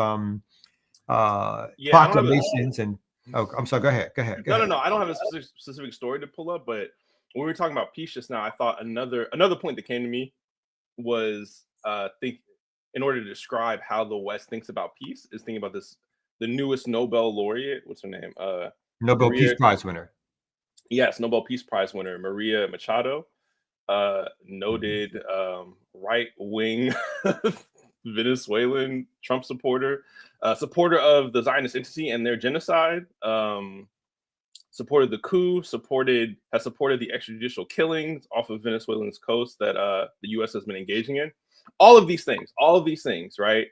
proclamations and. Oh, I'm sorry. Go ahead. No. I don't have a specific story to pull up, but when we were talking about peace just now, I thought another point that came to me was in order to describe how the West thinks about peace is thinking about the newest Nobel laureate. What's her name? Nobel Peace Prize winner. Yes, Nobel Peace Prize winner Maria Machado, noted right-wing Venezuelan Trump supporter, supporter of the Zionist entity and their genocide, supported the coup, has supported the extrajudicial killings off of Venezuelan's coast that the U.S. has been engaging in. All of these things, right?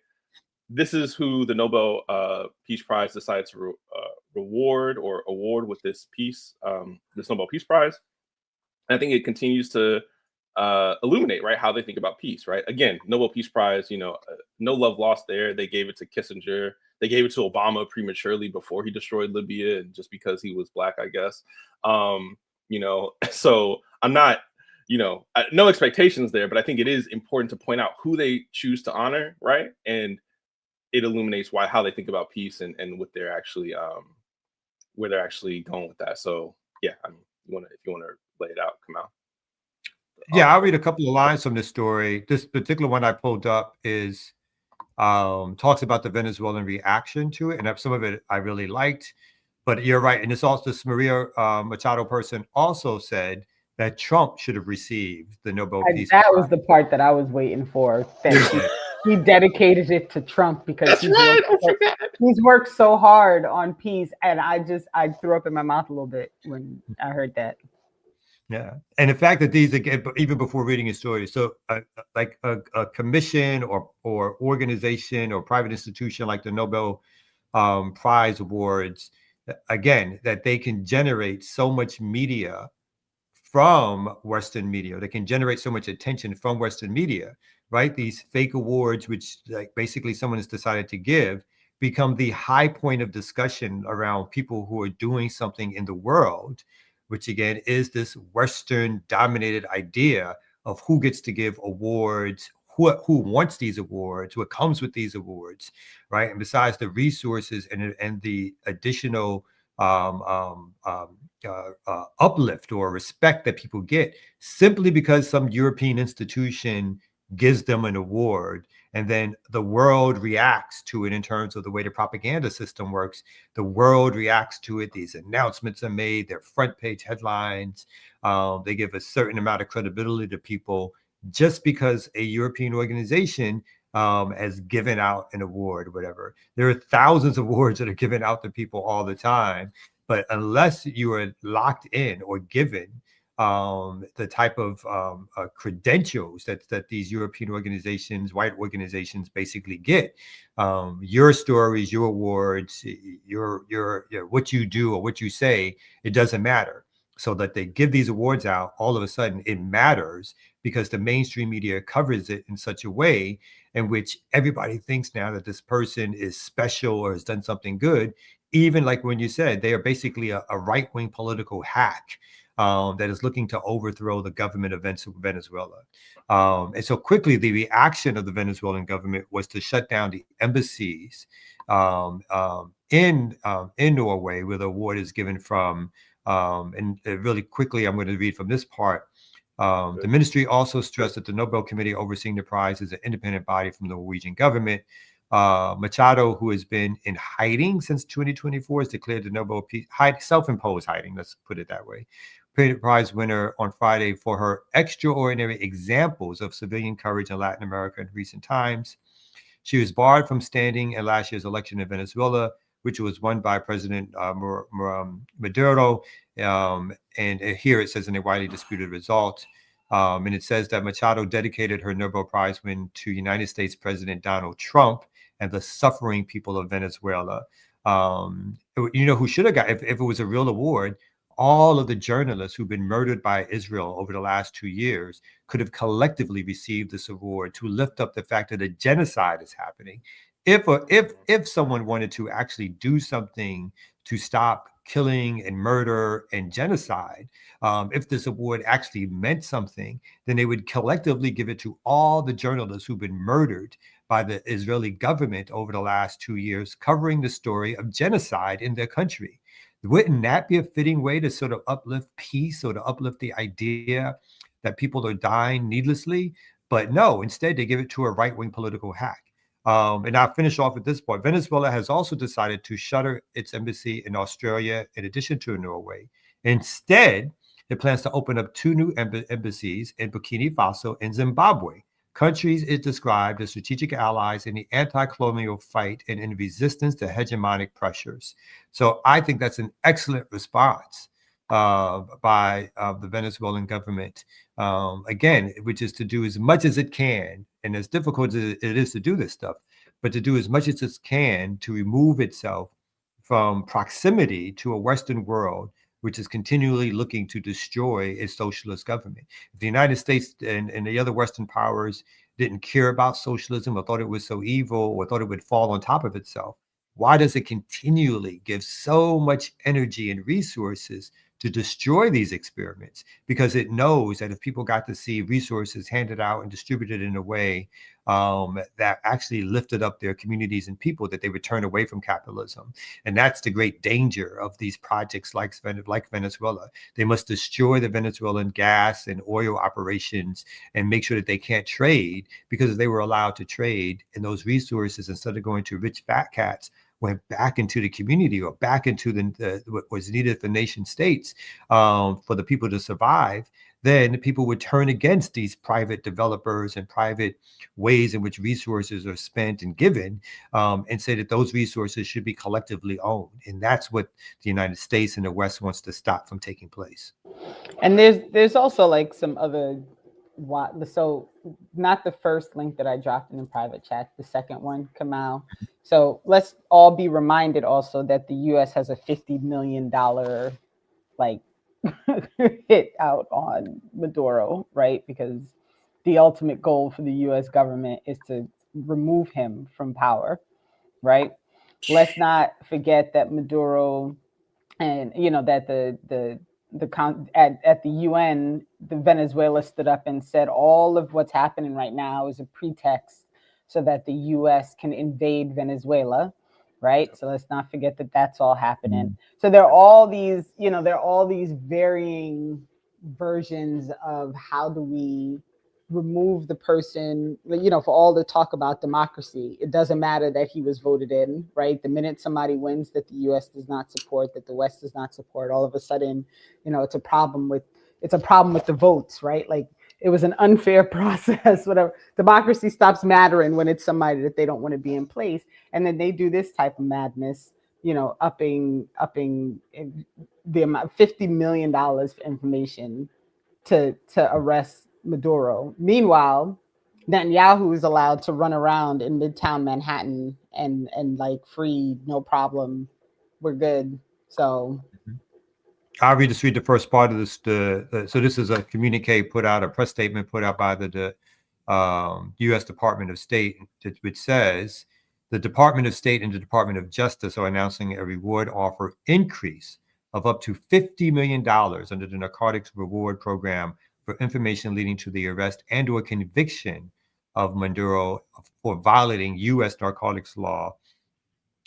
This is who the Nobel Peace Prize decided to reward or award with this Nobel Peace Prize. And I think it continues to illuminate, right, how they think about peace, right? Again, Nobel Peace Prize, no love lost there. They gave it to Kissinger. They gave it to Obama prematurely before he destroyed Libya, and just because he was Black, I guess. So I'm not, no expectations there, but I think it is important to point out who they choose to honor, right? And it illuminates how they think about peace and what they're actually where they're actually going with that. So yeah, I mean, if you want to lay it out, come out. Yeah, I'll read a couple of lines from this story. This particular one I pulled up is talks about the Venezuelan reaction to it, and some of it I really liked. But you're right, and it's also this Maria Machado person also said that Trump should have received the Nobel Peace Prize. That was the part that I was waiting for. He dedicated it to Trump because he's worked so hard on peace, and I threw up in my mouth a little bit when I heard that. Yeah, and the fact that these, again, even before reading his story, so like a commission or organization or private institution like the Nobel Prize Awards, again, that they can generate so much media from Western media, they can generate so much attention from Western media, right? These fake awards, which like basically someone has decided to give, become the high point of discussion around people who are doing something in the world, which again is this Western dominated idea of who gets to give awards, who wants these awards, what comes with these awards, right? And besides the resources and the additional uplift or respect that people get simply because some European institution gives them an award, and then the world reacts to it in terms of the way the propaganda system works. The world reacts to it. These announcements are made, they're front page headlines. They give a certain amount of credibility to people just because a European organization has given out an award or whatever. There are thousands of awards that are given out to people all the time. But unless you are locked in or given the type of credentials that these European organizations, white organizations basically get, your stories, your awards, your what you do or what you say, it doesn't matter. So that they give these awards out, all of a sudden it matters because the mainstream media covers it in such a way in which everybody thinks now that this person is special or has done something good. Even like when you said, they are basically a right-wing political hack. that is looking to overthrow the government of Venezuela. And so quickly, the reaction of the Venezuelan government was to shut down the embassies in Norway, where the award is given from. And really quickly, I'm going to read from this part. The ministry also stressed that the Nobel Committee overseeing the prize is an independent body from the Norwegian government. Machado, who has been in hiding since 2024, has declared the Nobel Peace self-imposed hiding. Let's put it that way. Prize winner on Friday for her extraordinary examples of civilian courage in Latin America in recent times. She was barred from standing in last year's election in Venezuela, which was won by President Maduro. And here it says in a widely disputed result. And it says that Machado dedicated her Nobel Prize win to United States President Donald Trump and the suffering people of Venezuela. You know who should have got, if it was a real award, all of the journalists who've been murdered by Israel over the last 2 years could have collectively received this award to lift up the fact that a genocide is happening. If someone wanted to actually do something to stop killing and murder and genocide, if this award actually meant something, then they would collectively give it to all the journalists who've been murdered by the Israeli government over the last 2 years, covering the story of genocide in their country. Wouldn't that be a fitting way to sort of uplift peace or to uplift the idea that people are dying needlessly? But no, instead they give it to a right-wing political hack. And I'll finish off with this point. Venezuela has also decided to shutter its embassy in Australia in addition to Norway. Instead, it plans to open up 2 new embassies in Burkina Faso and Zimbabwe. Countries it described as strategic allies in the anti-colonial fight and in resistance to hegemonic pressures. So I think that's an excellent response by the Venezuelan government, again, which is to do as much as it can, and as difficult as it is to do this stuff, but to do as much as it can to remove itself from proximity to a Western world which is continually looking to destroy a socialist government. If the United States and the other Western powers didn't care about socialism or thought it was so evil or thought it would fall on top of itself, why does it continually give so much energy and resources to destroy these experiments? Because it knows that if people got to see resources handed out and distributed in a way that actually lifted up their communities and people, that they would turn away from capitalism. And that's the great danger of these projects like Venezuela. They must destroy the Venezuelan gas and oil operations and make sure that they can't trade, because if they were allowed to trade in those resources, instead of going to rich fat cats, went back into the community or back into what was needed for nation states for the people to survive, then people would turn against these private developers and private ways in which resources are spent and given, and say that those resources should be collectively owned. And that's what the United States and the West wants to stop from taking place. And there's also like some other, so not the first link that I dropped in the private chat, the second one, Kamal. So let's all be reminded also that the U.S. has a $50 million like hit out on Maduro, right? Because the ultimate goal for the U.S. government is to remove him from power, right? Let's not forget that Maduro, and that at the UN, the Venezuela stood up and said all of what's happening right now is a pretext so that the U.S. can invade Venezuela, right? So let's not forget that that's all happening. So there are all these, varying versions of how do we remove the person, for all the talk about democracy. It doesn't matter that he was voted in, right? The minute somebody wins that the U.S. does not support, that the West does not support, all of a sudden, it's a problem with the votes, right? Like, it was an unfair process, whatever. Democracy stops mattering when it's somebody that they don't want to be in place. And then they do this type of madness, upping the amount, $50 million for information to arrest Maduro. Meanwhile, Netanyahu is allowed to run around in Midtown Manhattan and like free, no problem. We're good. So I'll just read the first part of this. So this is a communique put out, a press statement put out by the U.S. Department of State, which says the Department of State and the Department of Justice are announcing a reward offer increase of up to $50 million under the Narcotics Reward Program for information leading to the arrest and/or conviction of Maduro for violating U.S. narcotics law.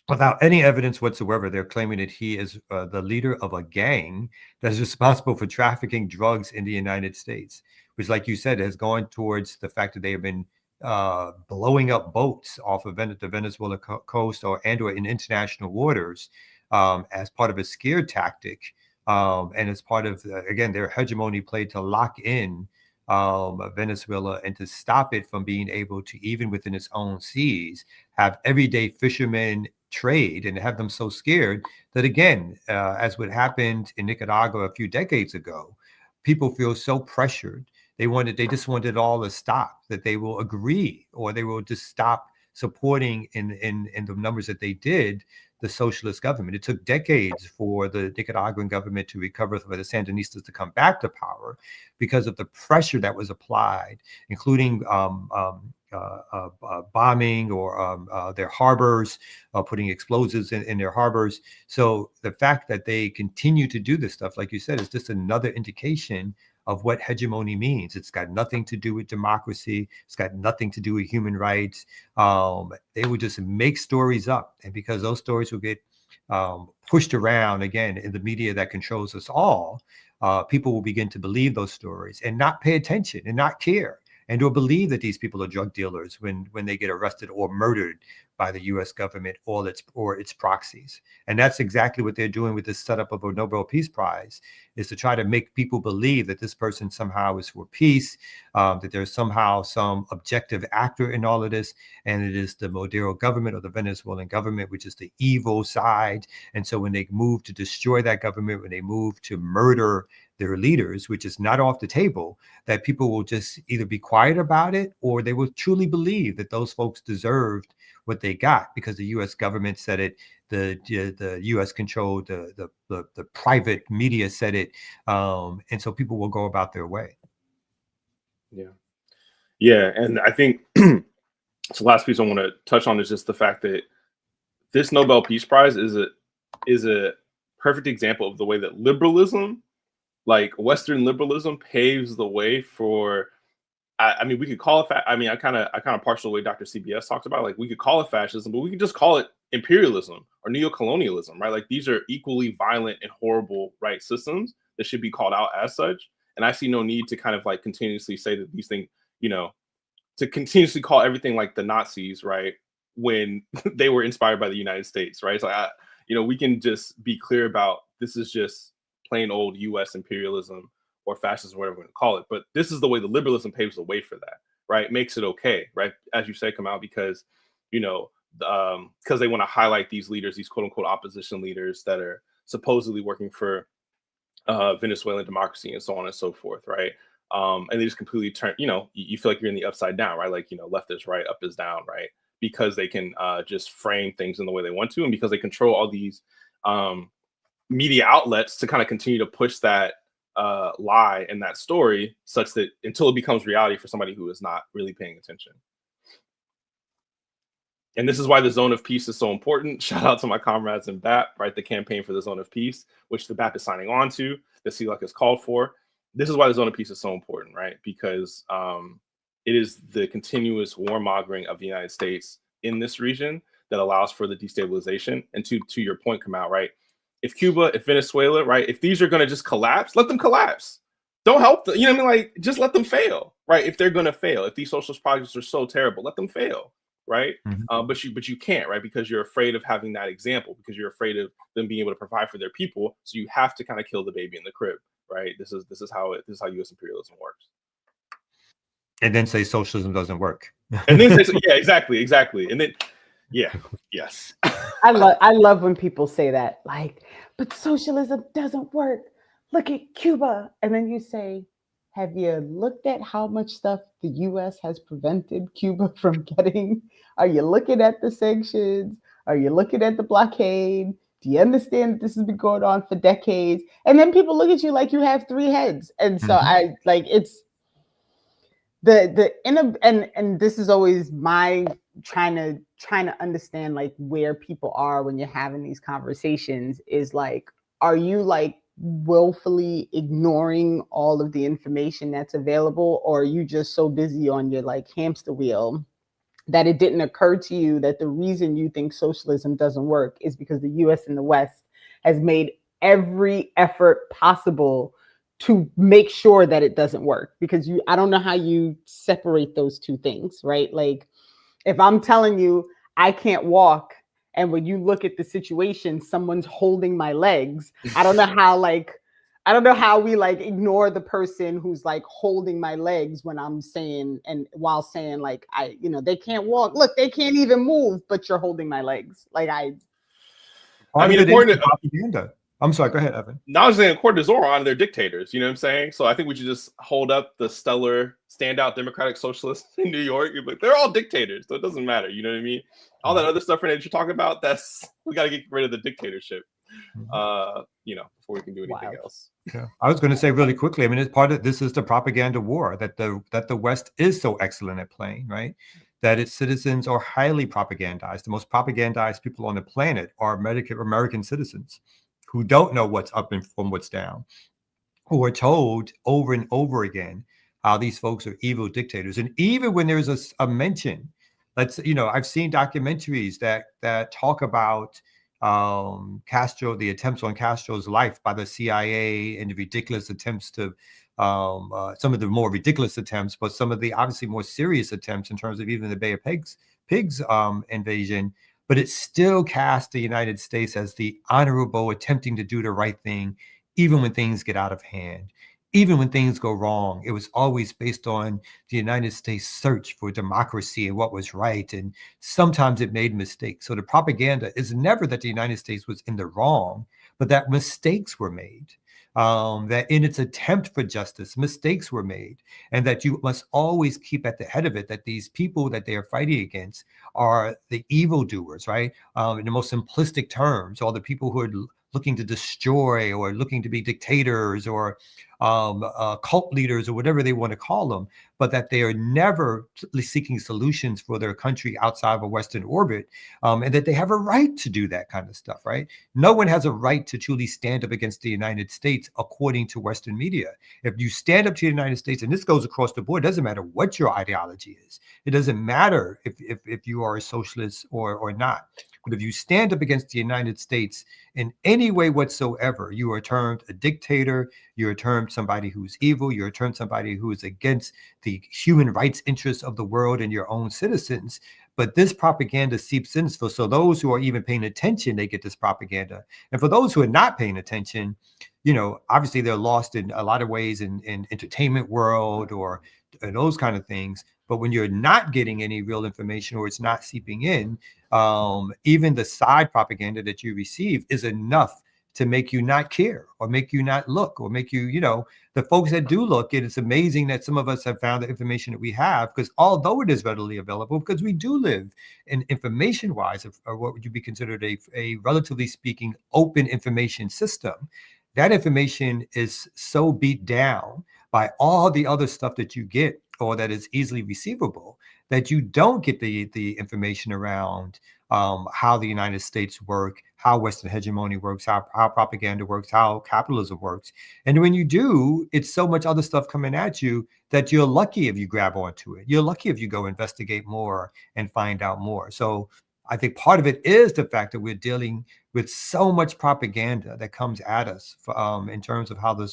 Without any evidence whatsoever, they're claiming that he is the leader of a gang that is responsible for trafficking drugs in the United States, which, like you said, has gone towards the fact that they have been blowing up boats off of the Venezuela coast or in international waters as part of a scare tactic, and as part of, again, their hegemony play to lock in Venezuela and to stop it from being able to, even within its own seas, have everyday fishermen trade and have them so scared that, again, as what happened in Nicaragua a few decades ago, people feel so pressured. They just wanted it all to stop, that they will agree or they will just stop supporting in the numbers that they did the socialist government. It took decades for the Nicaraguan government to recover, for the Sandinistas to come back to power, because of the pressure that was applied, including bombing or their harbors, putting explosives in their harbors. So the fact that they continue to do this stuff, like you said, is just another indication of what hegemony means. It's got nothing to do with democracy. It's got nothing to do with human rights. They would just make stories up. And because those stories will get pushed around, again, in the media that controls us all, people will begin to believe those stories and not pay attention and not care, and or believe that these people are drug dealers when they get arrested or murdered by the U.S. government or its proxies. And that's exactly what they're doing with this setup of a Nobel Peace Prize, is to try to make people believe that this person somehow is for peace, that there's somehow some objective actor in all of this, and it is the Maduro government or the Venezuelan government, which is the evil side. And so when they move to destroy that government, when they move to murder their leaders, which is not off the table, that people will just either be quiet about it or they will truly believe that those folks deserved what they got because the U.S. government said it, the U.S. controlled, the private media said it, and so people will go about their way. Yeah, and I think so. The last piece I want to touch on is just the fact that this Nobel Peace Prize is a perfect example of the way that liberalism, like Western liberalism, paves the way for. I mean, we could call it. I kind of partial the way Dr. CBS talked about. Like, we could call it fascism, but we could just call it imperialism or neocolonialism, right? Like, these are equally violent and horrible, right, systems that should be called out as such. And I see no need to kind of like continuously say that these things, to continuously call everything like the Nazis, right, when they were inspired by the United States, right? So, we can just be clear about this is just plain old U.S. imperialism or fascism, whatever we're going to call it. But this is the way the liberalism paves the way for that, right? Makes it okay, right? As you say, Kamal, because, because they want to highlight these leaders, these quote unquote opposition leaders that are supposedly working for Venezuelan democracy and so on and so forth, right? And they just completely turn, you feel like you're in the upside down, right? Like, left is right, up is down, right? Because they can just frame things in the way they want to, and because they control all these media outlets to kind of continue to push that lie and that story, such that until it becomes reality for somebody who is not really paying attention. And this is why the zone of peace is so important. Shout out to my comrades in BAP, right? The campaign for the zone of peace, which the BAP is signing on to, the CLEC is called for. This is why the zone of peace is so important, right? Because it is the continuous warmongering of the United States in this region that allows for the destabilization. And to your point, Kamal, right? If Cuba, if Venezuela, right, if these are going to just collapse, let them collapse. Don't help them. You know what I mean? Like, just let them fail, right? If they're going to fail, if these socialist projects are so terrible, let them fail, right? Mm-hmm. But you can't, right? Because you're afraid of having that example, because you're afraid of them being able to provide for their people. So you have to kind of kill the baby in the crib, right? This is how U.S. imperialism works. And then say socialism doesn't work. And then say, yeah, exactly. And then, yeah, yes. I love when people say that, like, but socialism doesn't work. Look at Cuba. And then you say, have you looked at how much stuff the US has prevented Cuba from getting? Are you looking at the sanctions? Are you looking at the blockade? Do you understand that this has been going on for decades? And then people look at you like you have three heads. And so I like, it's and this is always my trying to understand like where people are when you're having these conversations, is like, are you like willfully ignoring all of the information that's available, or are you just so busy on your like hamster wheel that it didn't occur to you that the reason you think socialism doesn't work is because the US and the West has made every effort possible to make sure that it doesn't work? Because I don't know how you separate those two things, right? Like, if I'm telling you I can't walk, and when you look at the situation, someone's holding my legs, I don't know how we like ignore the person who's like holding my legs when I'm saying, and while saying like, they can't walk. Look, they can't even move, but you're holding my legs. Like Part of it is propaganda. I'm sorry, go ahead, Evan. Now I was saying, according to Zoran, they're dictators. You know what I'm saying? So I think we should just hold up the stellar, standout democratic socialists in New York. But they're all dictators, so it doesn't matter. You know what I mean? All that other stuff that you're talking about, we got to get rid of the dictatorship. Before we can do anything else. Yeah, I was going to say really quickly. I mean, this is the propaganda war that the West is so excellent at playing, right? That its citizens are highly propagandized. The most propagandized people on the planet are American citizens who don't know what's up and from what's down, who are told over and over again how these folks are evil dictators. And even when there's a mention, I've seen documentaries that talk about Castro, the attempts on Castro's life by the CIA, and the ridiculous attempts to some of the more ridiculous attempts, but some of the obviously more serious attempts in terms of even the Bay of Pigs invasion. But it still casts the United States as the honorable, attempting to do the right thing, even when things get out of hand, even when things go wrong. It was always based on the United States' search for democracy and what was right. And sometimes it made mistakes. So the propaganda is never that the United States was in the wrong, but that mistakes were made. That in its attempt for justice, mistakes were made, and that you must always keep at the head of it that these people that they are fighting against are the evildoers, right? In the most simplistic terms, all the people who are looking to destroy or looking to be dictators or cult leaders or whatever they want to call them, but that they are never seeking solutions for their country outside of a Western orbit, and that they have a right to do that kind of stuff, right? No one has a right to truly stand up against the United States, according to Western media. If you stand up to the United States, and this goes across the board, it doesn't matter what your ideology is. It doesn't matter if you are a socialist or not. But if you stand up against the United States in any way whatsoever, you are termed a dictator, you are termed somebody who's evil, you're termed somebody who is against the human rights interests of the world and your own citizens. But this propaganda seeps in. So those who are even paying attention, they get this propaganda. And for those who are not paying attention, obviously they're lost in a lot of ways in entertainment world or those kind of things. But when you're not getting any real information or it's not seeping in, even the side propaganda that you receive is enough to make you not care or make you not look or make you, the folks that do look, it's amazing that some of us have found the information that we have, because although it is readily available, because we do live in information wise, or what would you be considered a relatively speaking open information system, that information is so beat down by all the other stuff that you get or that is easily receivable that you don't get the information around how the United States work, how Western hegemony works, how propaganda works, how capitalism works. And when you do, it's so much other stuff coming at you that you're lucky if you grab onto it. You're lucky if you go investigate more and find out more. So I think part of it is the fact that we're dealing with so much propaganda that comes at us in terms of how the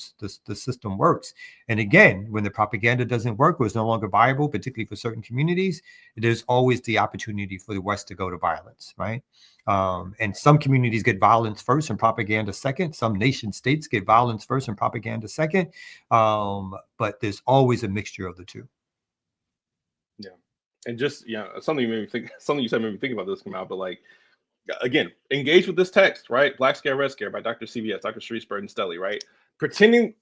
system works. And again, when the propaganda doesn't work or is no longer viable, particularly for certain communities, there's always the opportunity for the West to go to violence, right? And some communities get violence first and propaganda second. Some nation states get violence first and propaganda second. But there's always a mixture of the two. Yeah. And just, something you said made me think about this come out, but like, again, engage with this text, right? Black Scare, Red Scare by Dr. CBS, Dr. Sharice Burton Stelly, right? Pretending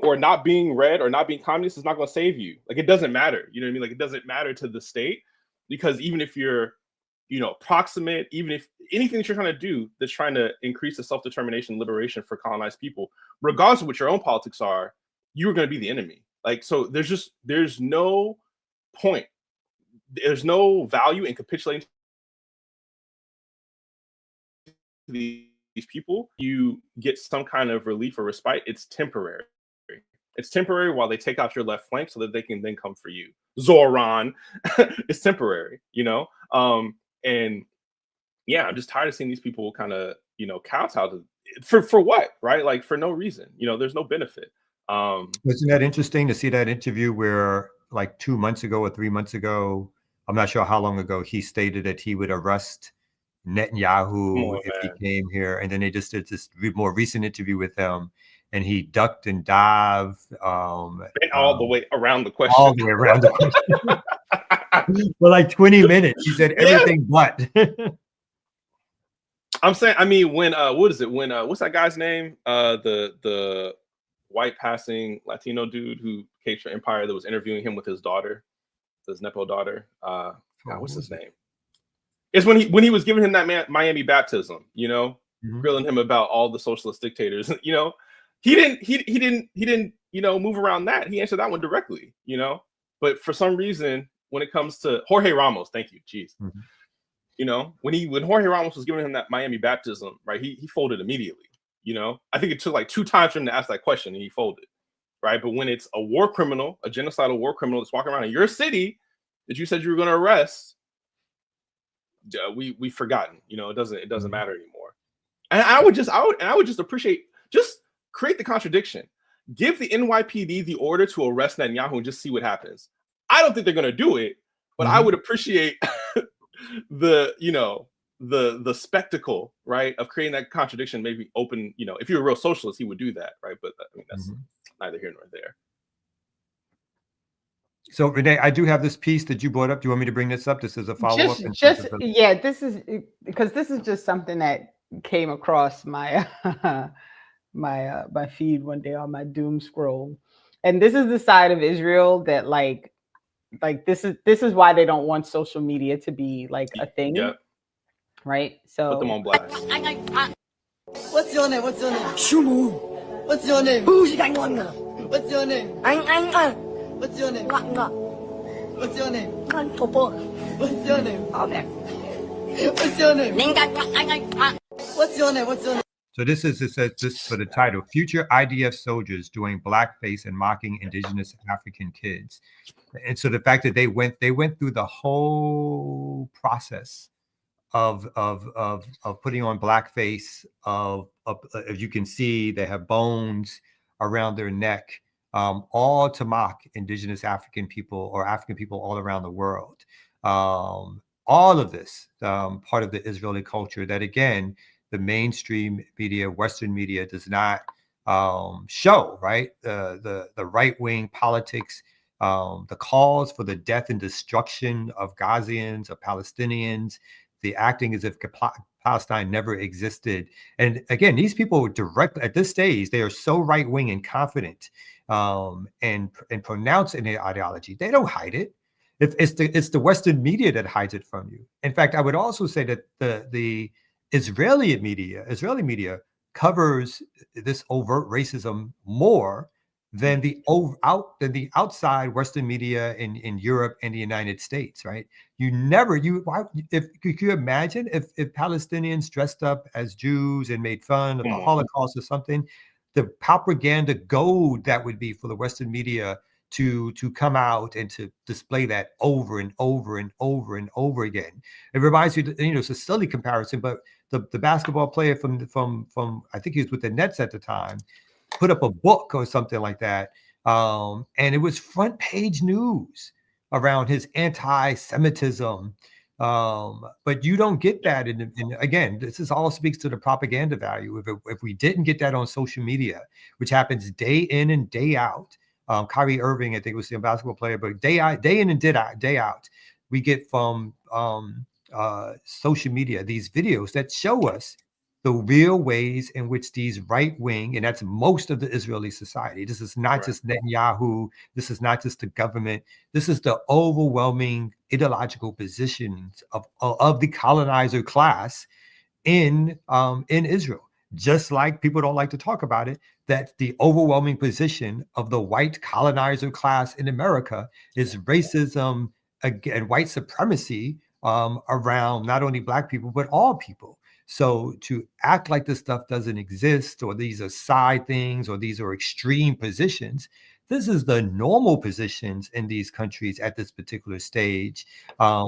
or not being red or not being communist is not going to save you. Like, it doesn't matter. You know what I mean? Like, it doesn't matter to the state, because even if you're, proximate, even if anything that you're trying to do that's trying to increase the self-determination, liberation for colonized people, regardless of what your own politics are, you're going to be the enemy. Like, so there's no point. There's no value in capitulating to the these people, you get some kind of relief or respite. It's temporary. It's temporary while they take out your left flank so that they can then come for you. Zoran, it's temporary, you know? And yeah, I'm just tired of seeing these people kind of, you know, kowtow for what, right? Like for no reason, you know, there's no benefit. Wasn't that interesting to see that interview where like 2 months ago or 3 months ago, I'm not sure how long ago, he stated that he would arrest Netanyahu if he came here. And then they just did this more recent interview with him, and he ducked and dived. All the way around the question. All the way around the question. For like 20 minutes. He said everything but. I'm saying, I mean, when what is it? When what's that guy's name? The white passing Latino dude who came for Empire that was interviewing him with his daughter, his Nepo daughter. God, what's his name? It's when he was giving him that Miami baptism, you know, grilling him about all the socialist dictators. You know, he didn't, you know, move around that. He answered that one directly, you know. But for some reason, when it comes to Jorge Ramos, thank you, jeez. You know, when Jorge Ramos was giving him that Miami baptism, right? He folded immediately. You know, I think it took like 2 times for him to ask that question, and he folded, right? But when it's a war criminal, a genocidal war criminal that's walking around in your city that you said you were going to arrest, we've forgotten. You know, it doesn't matter anymore. And I would just appreciate, just create the contradiction. Give the NYPD the order to arrest Netanyahu and just see what happens. I don't think they're going to do it, but I would appreciate the, you know, the spectacle, right, of creating that contradiction. Maybe open, you know, if you're a real socialist, he would do that, right? But I mean, that's neither here nor there. So Renee, I do have this piece that you brought up. Do you want me to bring this up? This is a follow-up. Yeah, this is because this is just something that came across my my feed one day on my doom scroll, and this is the side of Israel that like this is why they don't want social media to be like a thing. Yeah. Right? So put them on blast. What's your name? What's your name? Shumu. What's your name? What's your name? What's your name? What's your name? What's your name? What's your name? What's your name? What's your name? So this says this for the title: Future IDF soldiers doing blackface and mocking indigenous African kids. And so the fact that they went through the whole process of putting on blackface, as you can see, they have bones around their neck, all to mock indigenous African people or African people all around the world. All of this part of the Israeli culture that, again, the mainstream media, Western media, does not show, right? The right-wing politics, the calls for the death and destruction of Gazians, of Palestinians, the acting as if Palestine never existed. And again, these people were direct at this stage, they are so right-wing and confident and pronounced in their ideology. They don't hide it. It's the Western media that hides it from you. In fact, I would also say that the Israeli media covers this overt racism more than the outside Western media in Europe and the United States, right? If could you imagine if Palestinians dressed up as Jews and made fun of the Holocaust or something, the propaganda gold that would be for the Western media to come out and to display that over and over and over and over again. It reminds you, it's a silly comparison, but the basketball player from I think he was with the Nets at the time, put up a book or something like that, and it was front page news around his anti-Semitism. But you don't get that in again, this all speaks to the propaganda value. If we didn't get that on social media, which happens day in and day out, Kyrie Irving, I think, was the basketball player, but day in and day out, we get from social media these videos that show us the real ways in which these right-wing, and that's most of the Israeli society. This is not just Netanyahu. This is not just the government. This is the overwhelming ideological positions of the colonizer class in Israel. Just like people don't like to talk about it, that the overwhelming position of the white colonizer class in America is racism and white supremacy around not only Black people, but all people. So to act like this stuff doesn't exist, or these are side things, or these are extreme positions, this is the normal positions in these countries at this particular stage,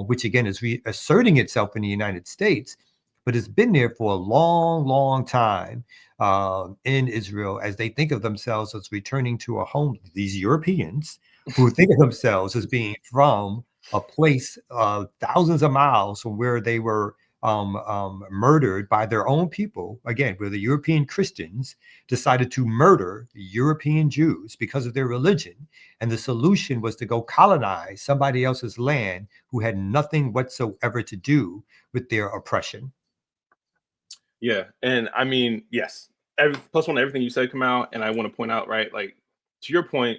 which again is reasserting itself in the United States, but it's been there for a long, long time in Israel, as they think of themselves as returning to a home. These Europeans who think of themselves as being from a place thousands of miles from where they were murdered by their own people, again, where the European Christians decided to murder the European Jews because of their religion. And the solution was to go colonize somebody else's land who had nothing whatsoever to do with their oppression. Yeah. And I mean, yes, plus one, everything you said come out. And I want to point out, right, like to your point,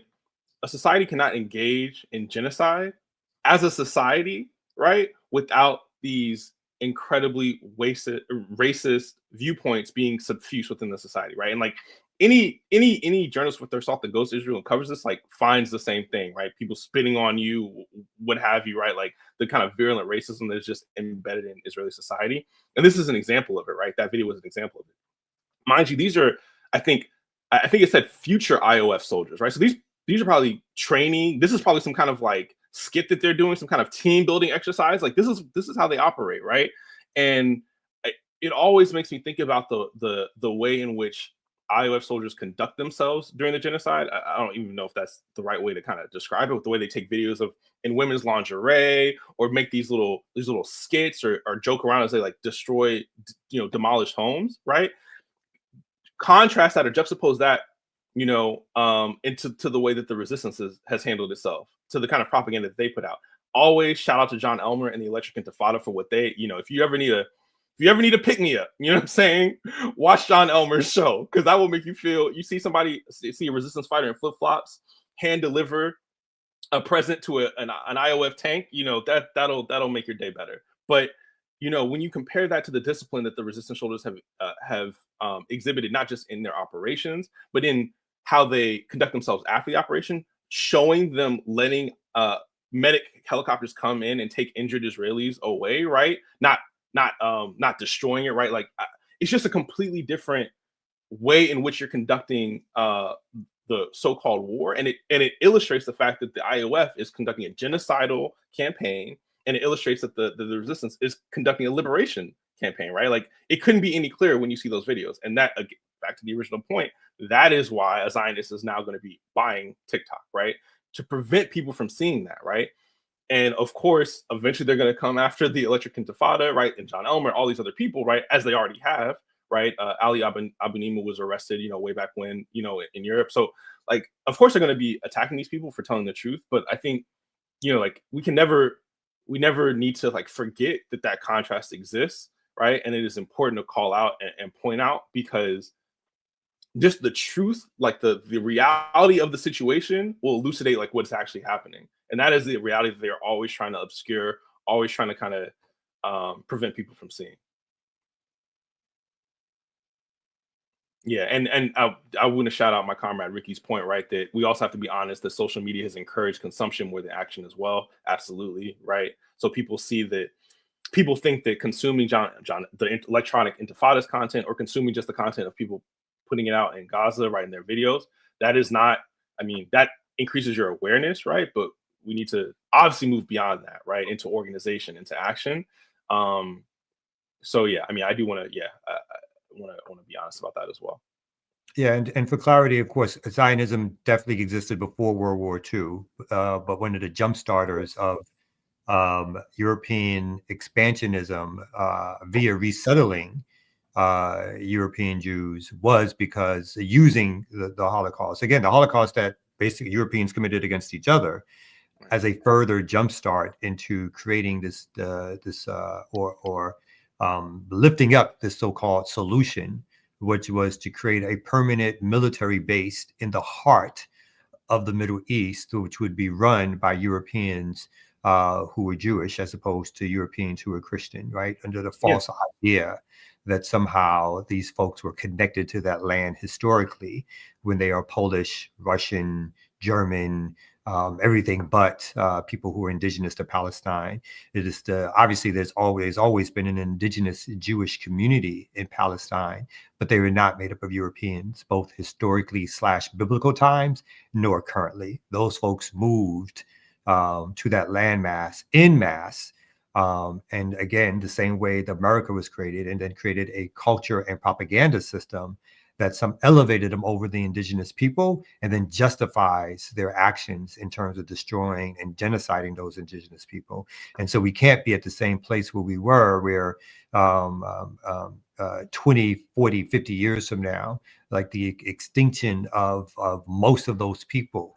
a society cannot engage in genocide as a society, right, without these incredibly racist viewpoints being suffused within the society, right? And like any journalist with their salt that goes to Israel and covers this, like finds the same thing, right? People spitting on you, what have you, right? Like the kind of virulent racism that's just embedded in Israeli society. And this is an example of it, right? That video was an example of it. Mind you, these are, I think it said future IOF soldiers, right? So these are probably training. This is probably some kind of like skit that they're doing, some kind of team building exercise. Like this is how they operate, right? And it always makes me think about the way in which IOF soldiers conduct themselves during the genocide. I don't even know if that's the right way to kind of describe it, with the way they take videos of in women's lingerie, or make these little skits, or joke around as they like destroy, demolish homes, right? Contrast that, or juxtapose that, into the way that the resistance has handled itself, to the kind of propaganda that they put out. Always shout out to John Elmer and the Electric Intifada for what they, if you ever need a pick me up, you know what I'm saying? Watch John Elmer's show, because that will make you feel. You see a resistance fighter in flip flops hand deliver a present to an IOF tank, that'll make your day better. But when you compare that to the discipline that the resistance soldiers have exhibited, not just in their operations, but in how they conduct themselves after the operation, showing them letting medic helicopters come in and take injured Israelis away, right? Not destroying it, right? Like it's just a completely different way in which you're conducting the so-called war, and it illustrates the fact that the IOF is conducting a genocidal campaign, and it illustrates that the resistance is conducting a liberation campaign, right? Like it couldn't be any clearer when you see those videos. And that, back to the original point, that is why a Zionist is now going to be buying TikTok, right? To prevent people from seeing that, right? And of course, eventually they're going to come after the Electric Intifada, right? And John Elmer, all these other people, right? As they already have, right? Ali Abu Nima was arrested, way back when, in Europe. So like, of course they're going to be attacking these people for telling the truth. But I think, like we never need to like forget that contrast exists, right? And it is important to call out and point out, because just the truth, like the reality of the situation will elucidate like what's actually happening. And that is the reality that they're always trying to obscure, always trying to kind of prevent people from seeing. Yeah, and I want to shout out my comrade Ricky's point, right? That we also have to be honest that social media has encouraged consumption more than action as well. Absolutely, right? So people think that consuming the electronic intifada's content, or consuming just the content of people putting it out in Gaza, right, in their videos, that is not, that increases your awareness, right? But we need to obviously move beyond that, right, into organization, into action. So yeah, I do want to, I want to be honest about that as well. Yeah, and for clarity, of course, Zionism definitely existed before World War II, but one of the jump starters of European expansionism via resettling European Jews was because using the Holocaust, again, the Holocaust that basically Europeans committed against each other, as a further jumpstart into creating this lifting up this so-called solution, which was to create a permanent military base in the heart of the Middle East, which would be run by Europeans who were Jewish, as opposed to Europeans who were Christian, right? Under the false idea that somehow these folks were connected to that land historically, when they are Polish, Russian, German, everything but people who are indigenous to Palestine. It is obviously there's always been an indigenous Jewish community in Palestine, but they were not made up of Europeans, both historically / biblical times, nor currently. Those folks moved to that landmass en masse. And again, the same way that America was created, and then created a culture and propaganda system that some elevated them over the indigenous people, and then justifies their actions in terms of destroying and genociding those indigenous people. And so we can't be at the same place where we were, where 20, 40, 50 years from now, like the extinction of most of those people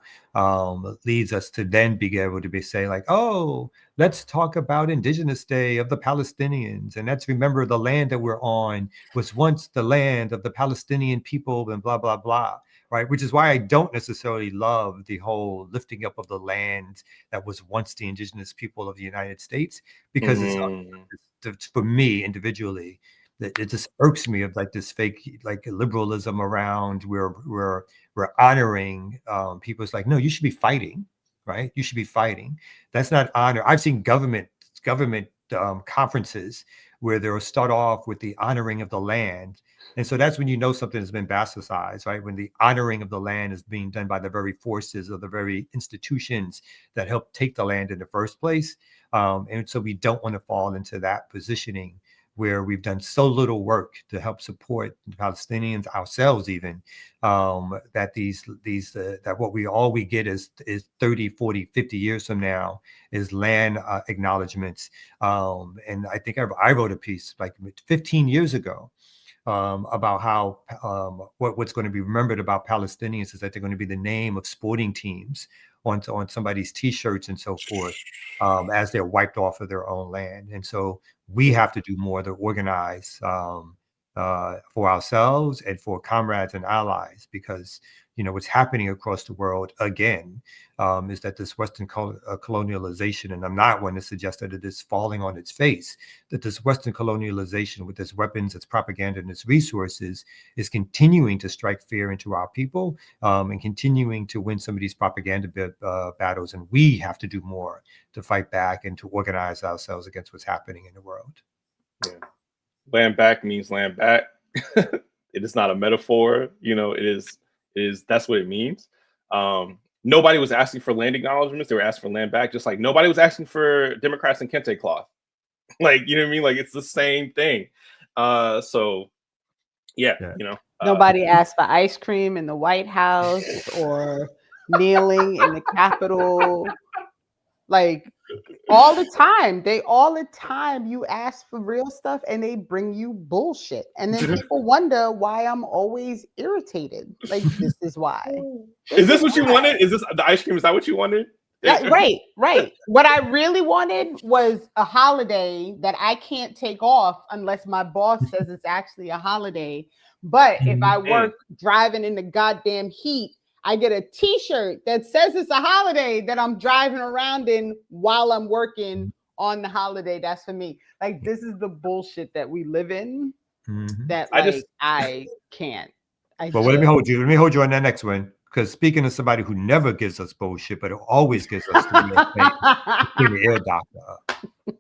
leads us to then be able to be say like, oh, let's talk about Indigenous Day of the Palestinians, and let's remember the land that we're on was once the land of the Palestinian people, and blah blah blah, right? Which is why I don't necessarily love the whole lifting up of the land that was once the indigenous people of the United States, because it's for me individually, that it just irks me of like this fake like liberalism around where we're honoring people. It's like, no, you should be fighting, right? You should be fighting. That's not honor. I've seen government conferences where they'll start off with the honoring of the land. And so that's when you know something has been bastardized, right? When the honoring of the land is being done by the very forces of the very institutions that helped take the land in the first place. And so we don't want to fall into that positioning where we've done so little work to help support the Palestinians ourselves, even that that all we get is 30, 40, 50 years from now is land acknowledgements. And I think I wrote a piece like 15 years ago about how what's going to be remembered about Palestinians is that they're going to be the name of sporting teams on somebody's T-shirts and so forth, as they're wiped off of their own land. And so we have to do more to organize for ourselves and for comrades and allies, because what's happening across the world again is that this Western colonialization, and I'm not one to suggest that it is falling on its face, that this Western colonialization with its weapons, its propaganda, and its resources is continuing to strike fear into our people, and continuing to win some of these propaganda battles. And we have to do more to fight back and to organize ourselves against what's happening in the world. Yeah. Land back means land back. It is not a metaphor. It is that's what it means. Nobody was asking for land acknowledgments. They were asking for land back, just like nobody was asking for Democrats and kente cloth. Like, you know what I mean? Like, it's the same thing. So yeah. Nobody asked for ice cream in the White House or kneeling in the Capitol. Like, all the time you ask for real stuff and they bring you bullshit, and then people wonder why I'm always irritated. Like, this is why. Is this what you wanted? Is this the ice cream? Is that what you wanted? Right. What I really wanted was a holiday that I can't take off unless my boss says it's actually a holiday. But if I work driving in the goddamn heat, I get a T-shirt that says it's a holiday that I'm driving around in while I'm working on the holiday. That's for me. Like, this is the bullshit that we live in. That I can't. Let me hold you. Let me hold you on that next one. Because speaking of somebody who never gives us bullshit, but always gives us the air doctor.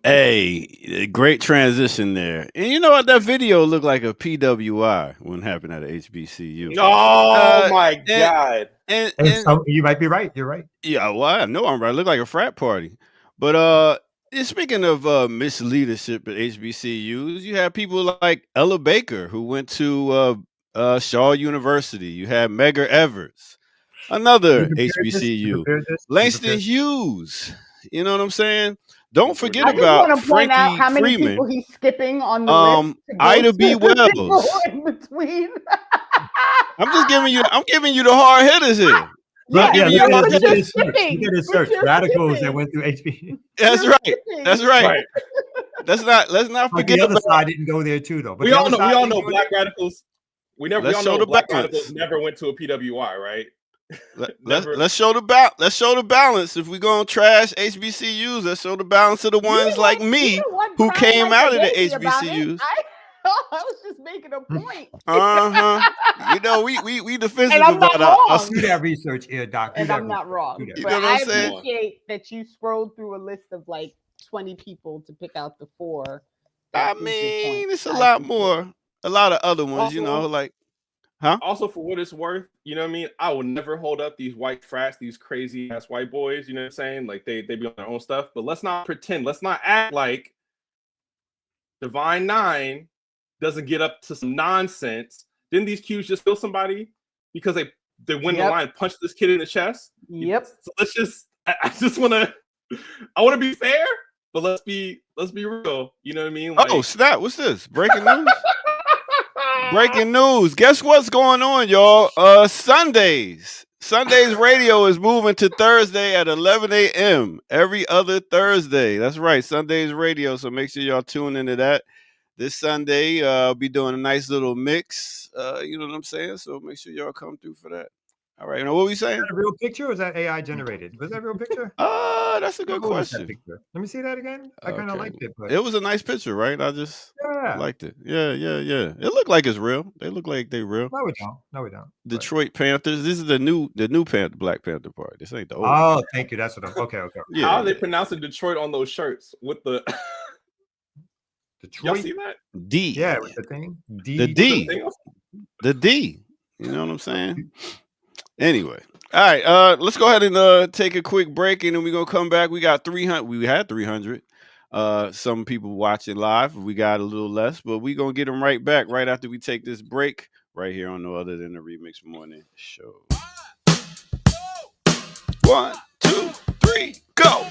Hey, great transition there. And you know what? That video looked like a PWI when it happened at a HBCU. Oh my God. And you might be right. You're right. Yeah, well, I know I'm right. It looked like a frat party. But speaking of misleadership at HBCUs, you have people like Ella Baker, who went to Shaw University. You had Medgar Evers, another HBCU. Langston Hughes. You know what I'm saying? Don't forget about Frankie how many Freeman. People he's skipping on the list. Ida B. Wells. In between. I'm giving you the hard hitters here. Look at his search. Radicals that went through HB. That's right. Let's not forget. The other side didn't go there too, though. But we all know black radicals. We all know black radicals never went to a PWI, right? Let's show the balance. If we're gonna trash HBCUs, let's show the balance of the ones like me who came out of the HBCUs. I was just making a point. You know, we defensive And I'm not about wrong. Do that research here, Doc. And I'm not wrong. You But know what I I'm saying? appreciate that you scrolled through a list of like 20 people to pick out the 4. I mean, it's a lot more. A lot of other ones, you know, like, Also, for what it's worth, you know what I mean? I will never hold up these white frats, these crazy ass white boys, you know what I'm saying? Like they be on their own stuff, but let's not pretend, let's not act like Divine Nine doesn't get up to some nonsense. Didn't these Qs just kill somebody because they win the line, punch this kid in the chest? Yep. So let's just I just wanna be fair, but let's be real. You know what I mean? Like, oh snap! What's this? Breaking news. Breaking news. Guess what's going on, y'all? Sundays radio is moving to Thursday at 11 a.m. every other Thursday. That's right, Sundays radio. So make sure y'all tune into that. This Sunday, I'll be doing a nice little mix. You know what I'm saying? So make sure y'all come through for that. All right. Now, what were we saying? Is that a real picture or is that AI generated? Was that a real picture? That's a good question. Let me see that again. I kind of liked it. But it was a nice picture, right? I just liked it. Yeah. It looked like it's real. They look like they real. No, we don't. Detroit Panthers. This is the new Black Panther part. This ain't the old. Oh, thank you. That's what I'm. Okay. Yeah, how are they pronouncing Detroit on those shirts with the Detroit? Y'all see that? D. Yeah, with the thing. D. The D. The D. You know what I'm saying? Anyway, all right. Let's go ahead and take a quick break, and then we're gonna come back. We got 300. We had 300. Some people watching live. We got a little less, but we're gonna get them right back right after we take this break. Right here on No Other Than the Remix Morning Show. 1, 2, 3, go.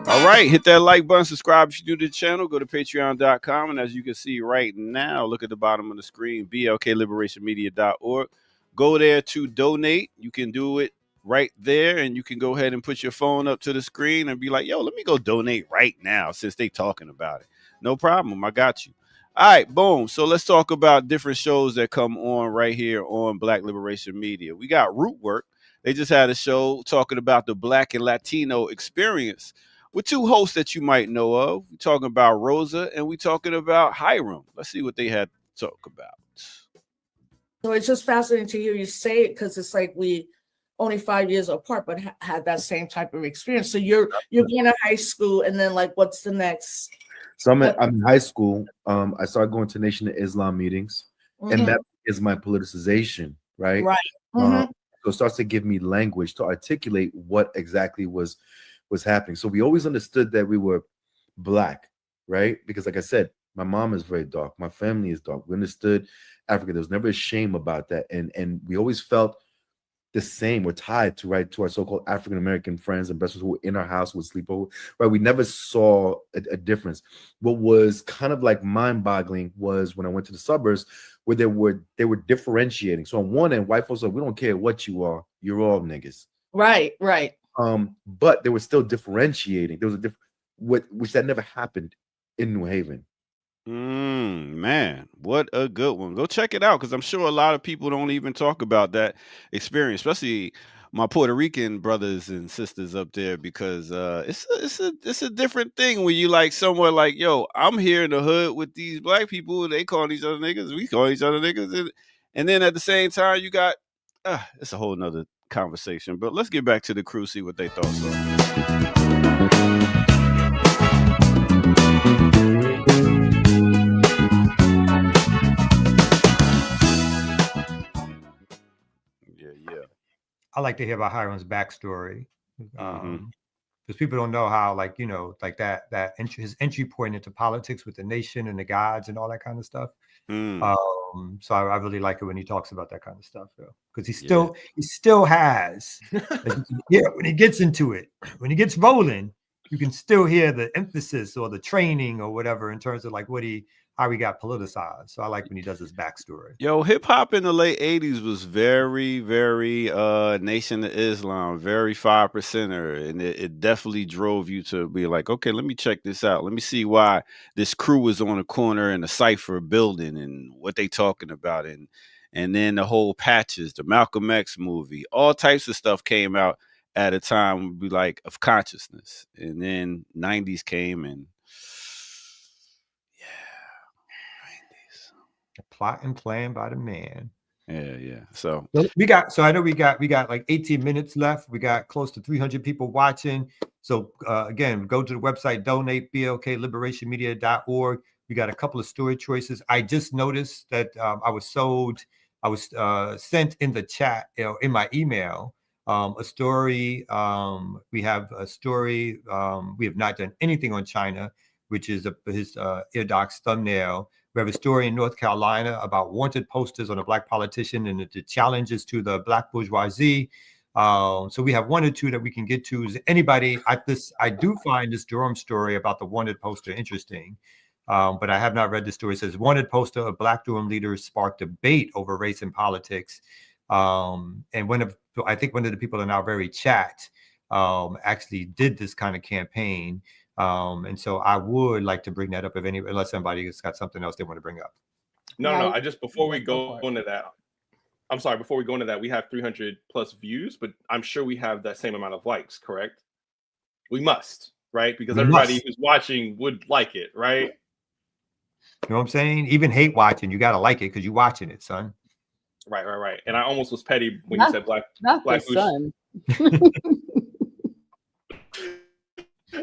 All right, hit that like button, subscribe if you're new to the channel, go to patreon.com, and as you can see right now, look at the bottom of the screen, blkliberationmedia.org. Go there to donate. You can do it right there, and you can go ahead and put your phone up to the screen and be like, yo, let me go donate right now since they talking about it. No problem, I got you. All right, boom. So let's talk about different shows that come on right here on Black Liberation Media. We got Rootwork. They just had a show talking about the Black and Latino experience with 2 hosts that you might know of. We're talking about Rosa and we're talking about Hiram. Let's see what they had to talk about. So it's just fascinating to hear you say it because it's like we only 5 years apart, but had that same type of experience. So you're going to high school, and then like, what's the next? So I'm in high school. I started going to Nation of Islam meetings, and that is my politicization, right? Right. So it starts to give me language to articulate what exactly was happening. So we always understood that we were Black, right? Because like I said, my mom is very dark. My family is dark. We understood Africa. There was never a shame about that. And we always felt the same. We're tied to our so-called African-American friends and best friends who were in our house, would sleep over, right? We never saw a difference. What was kind of like mind-boggling was when I went to the suburbs where they were differentiating. So on one end, white folks said, we don't care what you are, you're all niggas. Right. But they were still differentiating. There was a which that never happened in New Haven. Man, what a good one. Go check it out, because I'm sure a lot of people don't even talk about that experience, especially my Puerto Rican brothers and sisters up there, because it's a different thing when you like somewhere like, yo, I'm here in the hood with these Black people, they call each other niggas, we call each other niggas, and then at the same time you got it's a whole nother conversation. But let's get back to the crew, see what they thoughts are. I like to hear about Hiram's backstory, because people don't know how, like, you know, like his entry point into politics with the nation and the gods and all that kind of stuff. So I really like it when he talks about that kind of stuff, because he still has, when he gets into it, when he gets rolling, you can still hear the emphasis or the training or whatever in terms of like how he got politicized. So I like when he does his backstory. Yo, hip hop in the late 80s was very, very Nation of Islam, very 5%er. And it definitely drove you to be like, okay, let me check this out. Let me see why this crew was on a corner in a cipher building and what they talking about. And then the whole Patches, the Malcolm X movie, all types of stuff came out at a time would be like of consciousness, and then 90s came, and A plot and plan by the man. yeah. So I know we got like 18 minutes left. We got close to 300 people watching. So again, go to the website, donate, blkliberationmedia.org. We got a couple of story choices. I just noticed that I was sent in the chat, in my email, a story. We have a story. We have not done anything on China, which is his Eardocs thumbnail. We have a story in North Carolina about wanted posters on a black politician and the challenges to the black bourgeoisie. So we have one or two that we can get to. Is anybody I do find this Durham story about the wanted poster interesting, but I have not read the story. It says wanted poster of black Durham leaders sparked debate over race and politics. And I think one of the people in our very chat actually did this kind of campaign. And so I would like to bring that up unless somebody has got something else they want to bring up. No. I just, before we go into that, I'm sorry, before we go into that, we have 300 plus views, but I'm sure we have that same amount of likes, correct? We must, right? Because everybody who's watching would like it, right? You know what I'm saying? Even hate watching, you got to like it because you're watching it, son. Right. And I almost was petty when you said black son.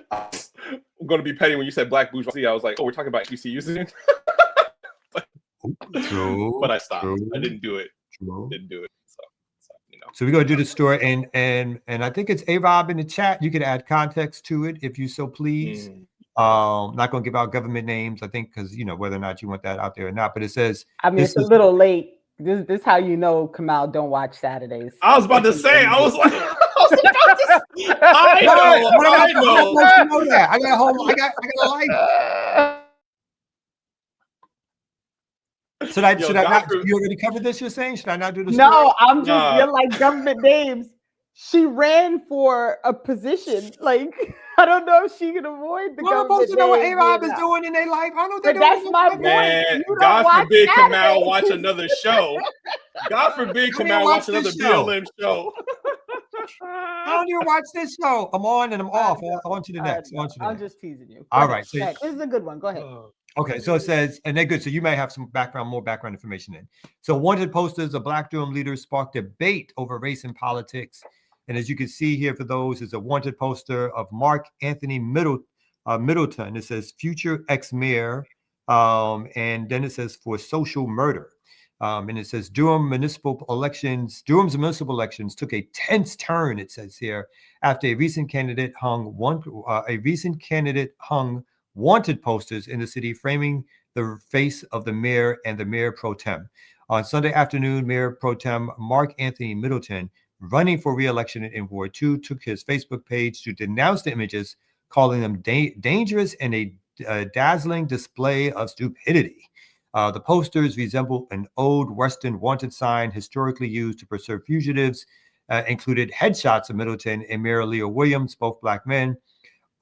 I'm going to be petty when you said black bourgeoisie. I was like, oh, we're talking about HBCUs. But I stopped. I didn't do it. Didn't do it. So we're going to do the story, and I think it's A-Rob in the chat. You can add context to it if you so please. Not going to give out government names, I think, because whether or not you want that out there or not. But it says, I mean, it's a little late. This how you know Kamal don't watch Saturdays. I was about to say, I was like, I know that. I got a whole, I got a life. Should I not? You already covered this. You're saying, should I not do this? No, I'm just. You're like government names. She ran for a position. Like, I don't know if she can avoid the government. I'm supposed to know what A-Rob is doing in their life. I know they're doing. That's my point. Man, God forbid Kamal watch another show. God forbid Kamal watch another BLM show. I don't even watch this show. I'm on and I'm off. On to the next. I'm just teasing you. All right. So, this is a good one. Go ahead. Okay, so it says, and they're good. So you may have some more background information in. So wanted posters of black Durham leaders sparked debate over race and politics. And as you can see here, for those, is a wanted poster of Mark Anthony Middleton. It says future ex-mayor, and then it says for social murder. And it says Durham's municipal elections took a tense turn, it says here, after a recent candidate hung wanted posters in the city framing the face of the mayor and the mayor pro tem. On Sunday afternoon, Mayor pro tem Mark Anthony Middleton, running for re-election in Ward 2, took his Facebook page to denounce the images, calling them dangerous and a dazzling display of stupidity. The posters resemble an old Western wanted sign historically used to preserve fugitives, included headshots of Middleton and Mayor Leo Williams, both black men.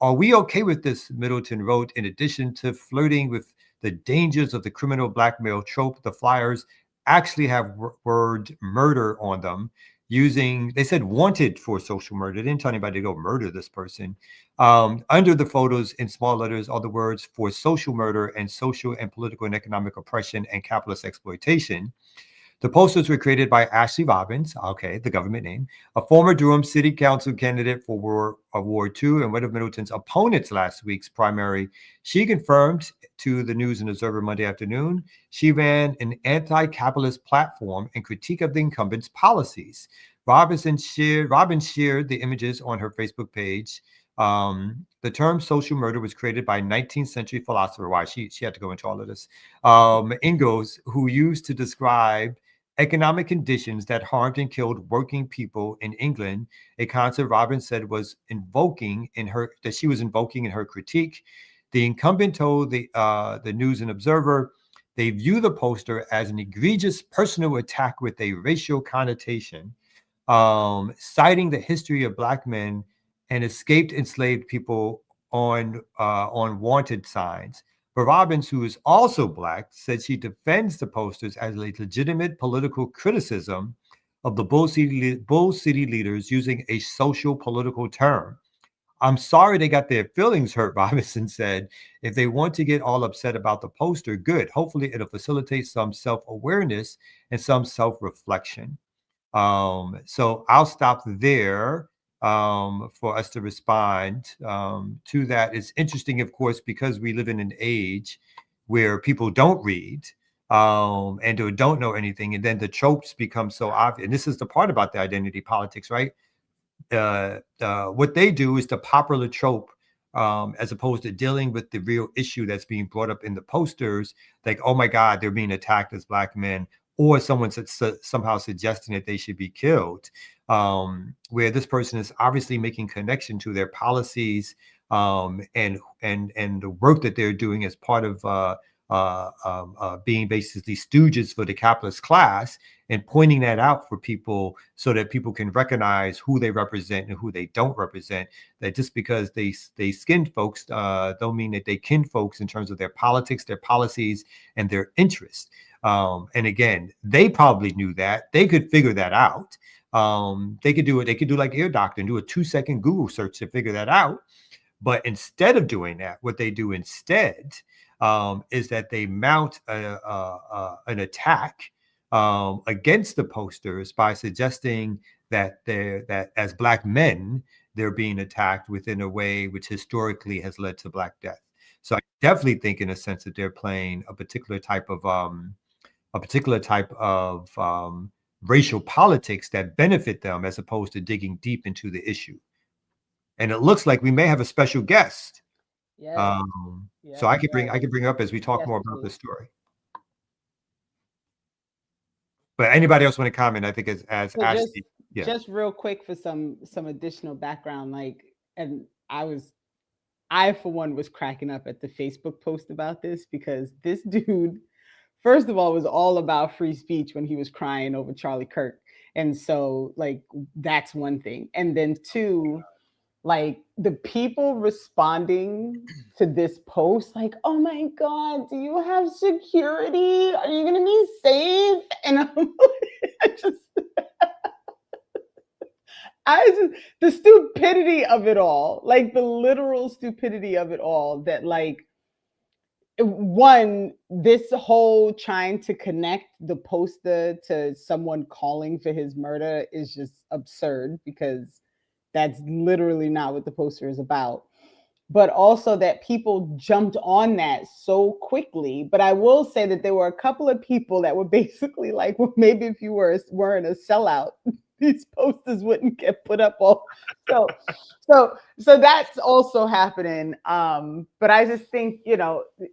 Are we okay with this? Middleton wrote, in addition to flirting with the dangers of the criminal blackmail trope, the flyers actually have word murder on them. They said wanted for social murder. They didn't tell anybody to go murder this person. Under the photos in small letters are the words for social murder and social and political and economic oppression and capitalist exploitation. The posters were created by Ashley Robbins, the government name, a former Durham City Council candidate for Ward 2 and one of Middleton's opponents last week's primary. She confirmed to the News and Observer Monday afternoon she ran an anti-capitalist platform and critique of the incumbent's policies. Robbins shared the images on her Facebook page. The term social murder was created by 19th century philosopher. Why she had to go into all of this. Ingalls, who used to describe economic conditions that harmed and killed working people in England, a concept Robbins said she was invoking in her critique. The incumbent told the News and Observer they view the poster as an egregious personal attack with a racial connotation, citing the history of black men and escaped enslaved people on wanted signs. But Robbins, who is also black, said she defends the posters as a legitimate political criticism of the Bull City leaders using a social political term. I'm sorry they got their feelings hurt, Robinson said. If they want to get all upset about the poster, good. Hopefully it'll facilitate some self-awareness and some self-reflection. So I'll stop there for us to respond to that. It's interesting, of course, because we live in an age where people don't read and don't know anything. And then the tropes become so obvious. And this is the part about the identity politics, right? What they do is the popular trope, as opposed to dealing with the real issue that's being brought up in the posters, like, oh my God, they're being attacked as Black men, or someone somehow suggesting that they should be killed, where this person is obviously making connection to their policies and the work that they're doing as part of being basically stooges for the capitalist class, and pointing that out for people so that people can recognize who they represent and who they don't represent. That just because they skin folks don't mean that they kin folks in terms of their politics, their policies, and their interests. And again, they probably knew that. They could figure that out. They could do it. They could do like Ear Doctor and do a 2-second Google search to figure that out. But instead of doing that, what they do instead is that they mount an attack against the posters by suggesting that as Black men, they're being attacked within a way which historically has led to Black death. So I definitely think, in a sense, that they're playing a particular type of racial politics that benefit them, as opposed to digging deep into the issue. And it looks like we may have a special guest. Yes. So I could bring up as we talk Yes, more about please. this story. But anybody else want to comment? I think as So Ashley, just real quick for some additional background, and I for one was cracking up at the Facebook post about this, because this dude, first of all, was all about free speech when he was crying over Charlie Kirk. And so that's one thing. And then two, the people responding to this post, oh my God, do you have security? Are you gonna be safe? And the stupidity of it all, the literal stupidity of it all, that one, this whole trying to connect the poster to someone calling for his murder is just absurd, because that's literally not what the poster is about. But also that people jumped on that so quickly. But I will say that there were a couple of people that were basically like, well, maybe if you weren't a sellout, these posters wouldn't get put up all. So that's also happening. But I just think,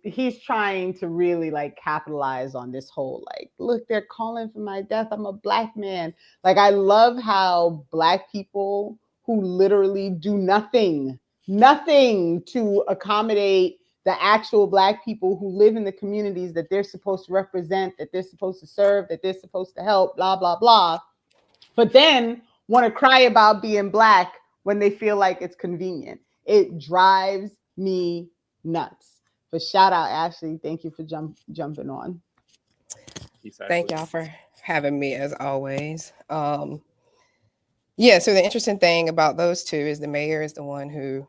he's trying to really capitalize on this whole, look, they're calling for my death. I'm a Black man. I love how Black people who literally do nothing to accommodate the actual Black people who live in the communities that they're supposed to represent, that they're supposed to serve, that they're supposed to help, blah, blah, blah, but then want to cry about being Black when they feel like it's convenient. It drives me nuts. But shout out, Ashley. Thank you for jumping on. Thank y'all for having me, as always. Yeah, so the interesting thing about those two is the mayor is the one who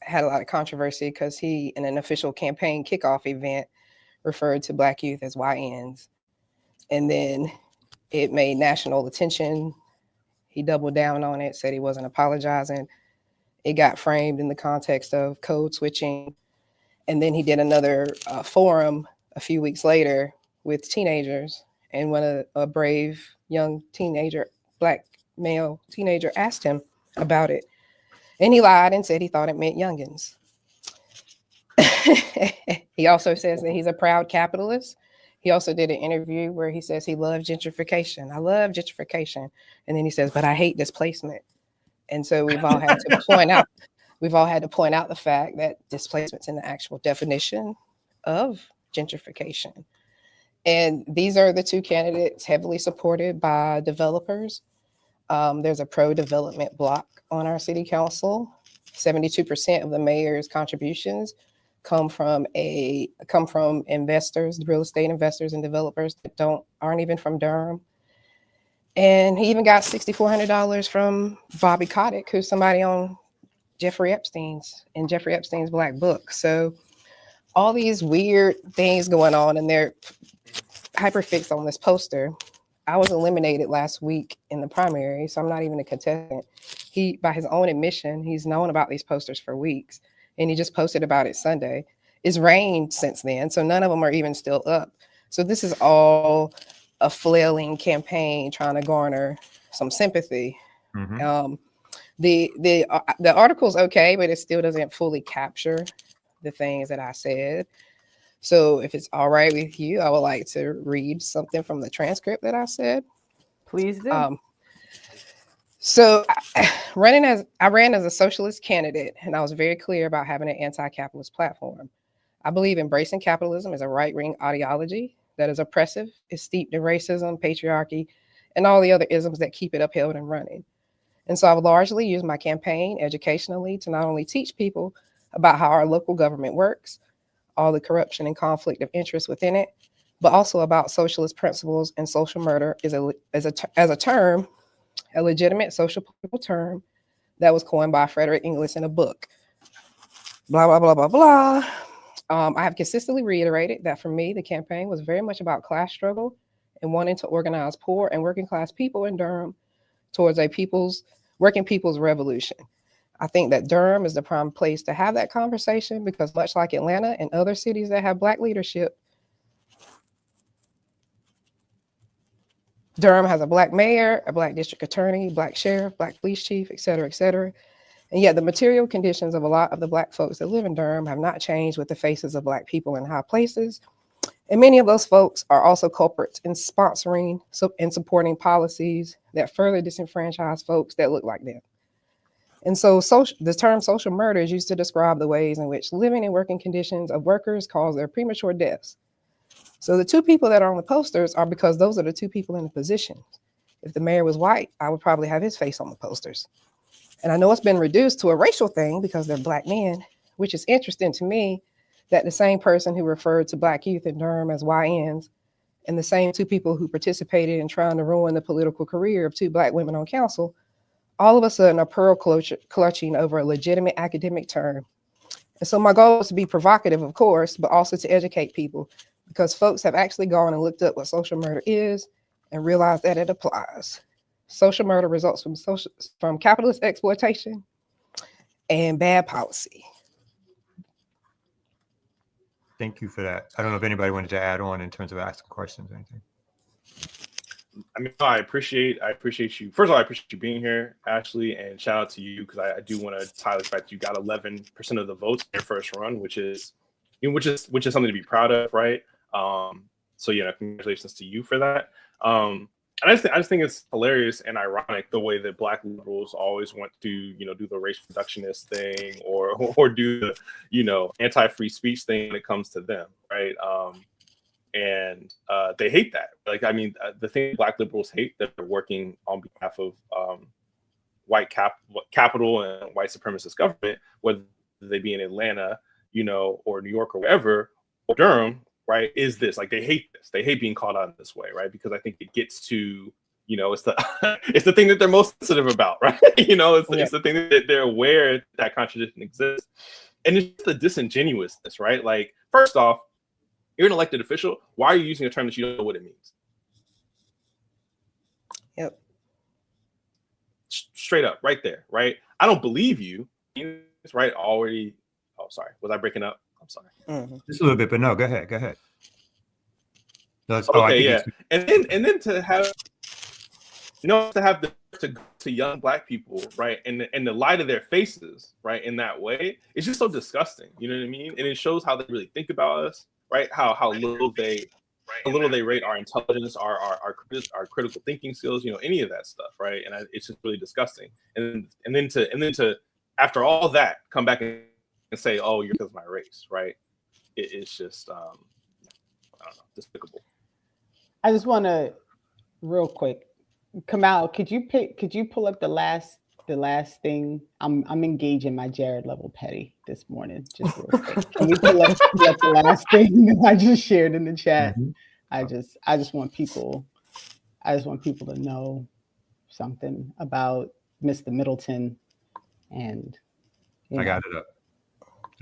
had a lot of controversy, because he, in an official campaign kickoff event, referred to Black youth as YNs. And then it made national attention. He doubled down on it, said he wasn't apologizing. It got framed in the context of code switching. And then he did another forum a few weeks later with teenagers. And when a brave young teenager, Black male teenager, asked him about it, and he lied and said he thought it meant youngins. He also says that he's a proud capitalist. He also did an interview where he says he loves gentrification. I love gentrification. And then he says, but I hate displacement. And so we've all had to point out the fact that displacement's in the actual definition of gentrification. And these are the two candidates heavily supported by developers. There's a pro-development block on our city council. 72% of the mayor's contributions come from investors, real estate investors and developers that aren't even from Durham. And he even got $6,400 from Bobby Kotick, who's somebody on Jeffrey Epstein's Black Book. So all these weird things going on, and they're hyperfixed on this poster. I was eliminated last week in the primary, so I'm not even a contestant. He, by his own admission, he's known about these posters for weeks, and he just posted about it Sunday. It's rained since then, so none of them are even still up. So this is all a flailing campaign trying to garner some sympathy. Mm-hmm. The article's okay, but it still doesn't fully capture the things that I said. So if it's all right with you, I would like to read something from the transcript that I said. Please do. So I ran as a socialist candidate, and I was very clear about having an anti-capitalist platform. I believe embracing capitalism is a right-wing ideology that is oppressive, is steeped in racism, patriarchy, and all the other isms that keep it upheld and running. And so I've largely used my campaign educationally to not only teach people about how our local government works, all the corruption and conflict of interest within it, but also about socialist principles and social murder as a term, a legitimate social political term that was coined by Frederick Inglis in a book. Blah, blah, blah, blah, blah. I have consistently reiterated that for me, the campaign was very much about class struggle and wanting to organize poor and working class people in Durham towards a working people's revolution. I think that Durham is the prime place to have that conversation because much like Atlanta and other cities that have Black leadership, Durham has a Black mayor, a Black district attorney, Black sheriff, Black police chief, et cetera, et cetera. And yet the material conditions of a lot of the Black folks that live in Durham have not changed with the faces of Black people in high places. And many of those folks are also culprits in sponsoring and supporting policies that further disenfranchise folks that look like them. And so the term social murder is used to describe the ways in which living and working conditions of workers cause their premature deaths. So the two people that are on the posters are because those are the two people in the position. If the mayor was white, I would probably have his face on the posters. And I know it's been reduced to a racial thing because they're Black men, which is interesting to me that the same person who referred to Black youth in Durham as YNs and the same two people who participated in trying to ruin the political career of two Black women on council, all of a sudden are pearl clutching over a legitimate academic term. And so my goal is to be provocative, of course, but also to educate people because folks have actually gone and looked up what social murder is and realized that it applies. Social murder results from capitalist exploitation and bad policy. Thank you for that. I don't know if anybody wanted to add on in terms of asking questions or anything. I mean, I appreciate you. First of all, I appreciate you being here, Ashley, and shout out to you because I do want to highlight the fact that you got 11% of the votes in your first run, which is something to be proud of, right? So yeah, congratulations to you for that. And I just think it's hilarious and ironic the way that Black liberals always want to, do the race reductionist thing or do the, anti-free speech thing when it comes to them, right? And they hate that. Like, I mean, the thing Black liberals hate that they're working on behalf of white capital and white supremacist government, whether they be in Atlanta, or New York or wherever, or Durham, right, is this. Like, they hate this. They hate being called out in this way, right? Because I think it gets to, it's the it's the thing that they're most sensitive about, right? It's the thing that they're aware that contradiction exists. And it's just the disingenuousness, right? Like, first off, you're an elected official. Why are you using a term that you don't know what it means? Yep. Straight up, right there, right? I don't believe you. It's right already. Oh, sorry. Was I breaking up? I'm sorry. Mm-hmm. Just a little bit, but no, go ahead. No, okay, yeah. And then to have, to go to young Black people, right, and the light of their faces, right, in that way, it's just so disgusting. You know what I mean? And it shows how they really think about us, right? How little they rate our intelligence, our critical thinking skills, any of that stuff, right? And it's just really disgusting. And then to after all that, come back and say, oh, you're because of my race, right? It's just I don't know, despicable. I just want to real quick, Kamal, could you pull up the last thing? I'm engaging my Jared level petty this morning. Just real quick. Can you pull up the last thing that I just shared in the chat? Mm-hmm. I just want people I just want people to know something about Mr. Middleton. And I got it up.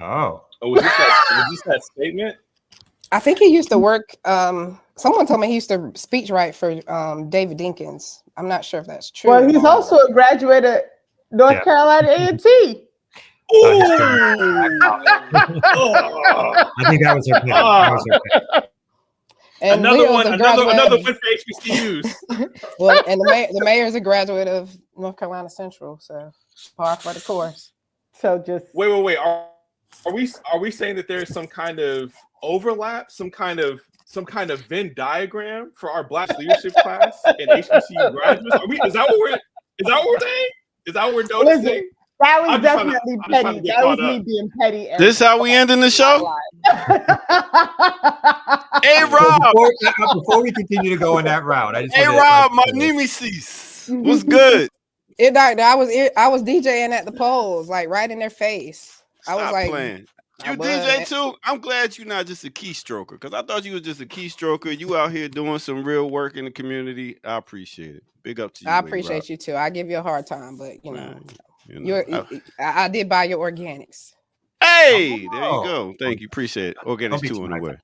Oh. Oh, was this that statement? I think he used to work. Someone told me he used to speech write for David Dinkins. I'm not sure if that's true. Well, he's also a graduate of North Carolina A&T. I think that was her pick. That was her pick. And another one for HBCUs. Well, and the mayor is a graduate of North Carolina Central, so par for the course. So just wait. Are we saying that there's some kind of overlap, some kind of Venn diagram for our Black leadership class and HBCU graduates? Is that what we're saying? Is that what we're noticing? That was definitely petty. That was me being petty. This how we ending the show? Hey Rob, before we continue to go on that route, I just Rob, my nemesis. What's good? I was DJing at the polls, like right in their face. Stop I was like, playing. You DJ too? I'm glad you're not just a keystroker, because I thought you was just a keystroker. You out here doing some real work in the community. I appreciate it. Big up to you. I appreciate you too. I give you a hard time, but I did buy your organics. Hey, there you go. Thank you. Appreciate it. Organics 2 in a way.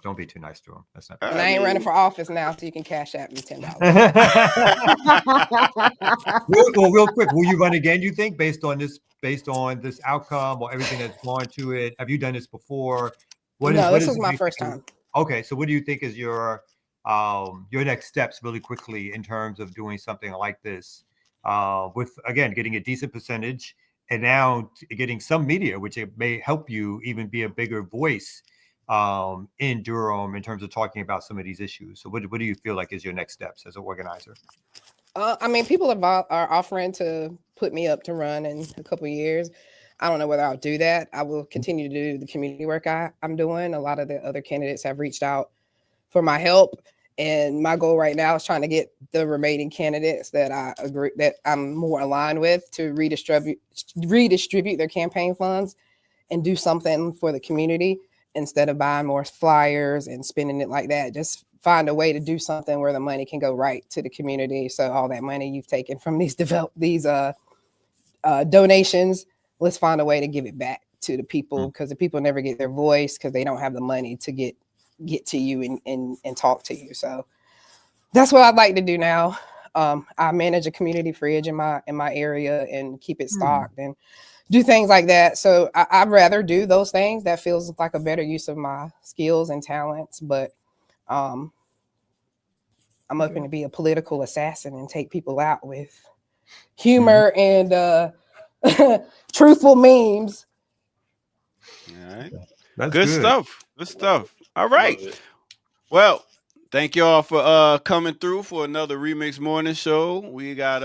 Don't be too nice to him. That's not. And I ain't running for office now, so you can cash at me $10. Real quick, will you run again? You think based on this outcome or everything that's gone to it? Have you done this before? This was my first time. Okay, so what do you think is your next steps, really quickly, in terms of doing something like this? With again getting a decent percentage, and now getting some media, which it may help you even be a bigger voice in Durham in terms of talking about some of these issues. So what do you feel like is your next steps as an organizer? I mean, people are offering to put me up to run in a couple of years. I don't know whether I'll do that. I will continue to do the community work I'm doing. A lot of the other candidates have reached out for my help. And my goal right now is trying to get the remaining candidates that I agree that I'm more aligned with to redistribute their campaign funds and do something for the community instead of buying more flyers and spending it like that. Just find a way to do something where the money can go right to the community. So all that money you've taken from these donations, let's find a way to give it back to the people, because the people never get their voice because they don't have the money to get to you and talk to you. So that's what I'd like to do now. I manage a community fridge in my area and keep it stocked and do things like that. So I'd rather do those things. That feels like a better use of my skills and talents. But I'm open to be a political assassin and take people out with humor and truthful memes. All right. That's good stuff. Good stuff. All right. Well, thank y'all for coming through for another Remix Morning Show. We got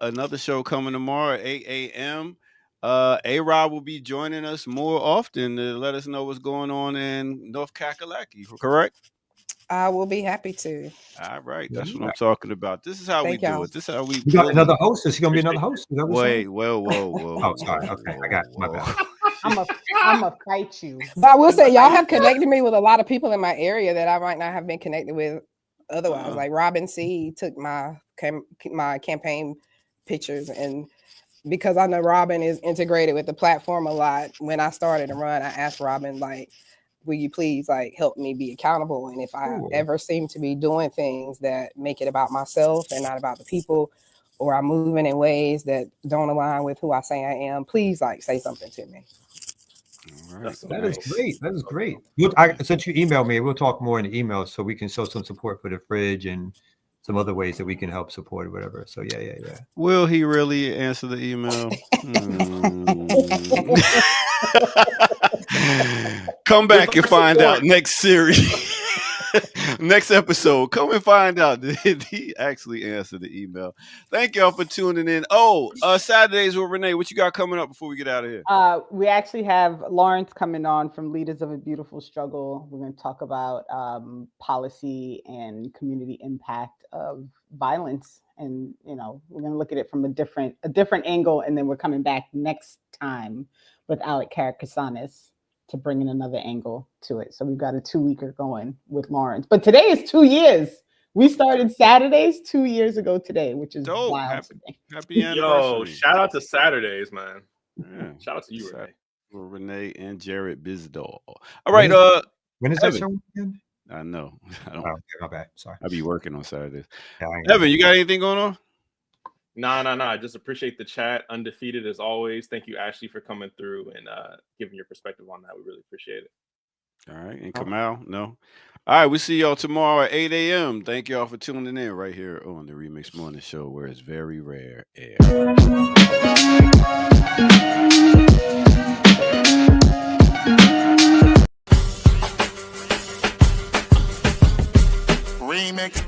another show coming tomorrow at 8 a.m. A-Rob will be joining us more often to let us know what's going on in North Kakalaki, correct? I will be happy to. All right. That's what I'm talking about. This is how we do it. This is how we You got another host? Is he going to be another host? Wait, whoa. Oh, sorry. Okay, I got it. My bad. I'm gonna fight you. But I will say, y'all have connected me with a lot of people in my area that I might not have been connected with otherwise. Like Robin C took my campaign pictures, and because I know Robin is integrated with the platform a lot, when I started to run, I asked Robin, like, will you please like help me be accountable? And if I ever seem to be doing things that make it about myself and not about the people, or I'm moving in ways that don't align with who I say I am, please like say something to me. All right. That is great. That is great. Since you emailed me, we'll talk more in the email so we can show some support for the fridge and some other ways that we can help support or whatever. So yeah. Will he really answer the email? Come back and find out next series. Next episode, come and find out did he actually answer the email. Thank y'all for tuning in. Saturdays with Renee, what you got coming up before we get out of here? We actually have Lawrence coming on from Leaders of a Beautiful Struggle. We're going to talk about policy and community impact of violence, and we're going to look at it from a different angle, and then we're coming back next time with Alec Karakasanis to bring in another angle to it. So we've got a 2-weeker going with Lawrence. But today is 2 years We started Saturdays 2 years ago today, which is Dope. wild to me. Happy anniversary. Yo, shout out to Saturdays, man. Yeah. Shout out to you, Shout Renee. for Renee and Jared Bizdall. All right, when is that Evan. show again? I know. I don't. Oh, okay, my bad. Sorry. I be working on Saturdays. Yeah, Evan, you got anything going on? Nah. I just appreciate the chat. Undefeated as always. Thank you, Ashley, for coming through and giving your perspective on that. We really appreciate it. All right. And Kamal, no. All right. We see y'all tomorrow at 8 a.m. Thank y'all for tuning in right here on the Remix Morning Show, where it's very rare air. Remix.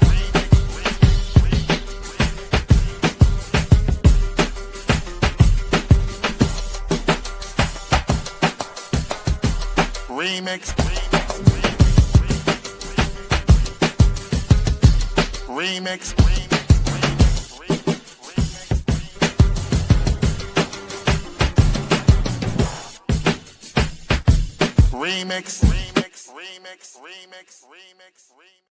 Remix. Remix. Remix. Remix. Remix. Remix. Remix.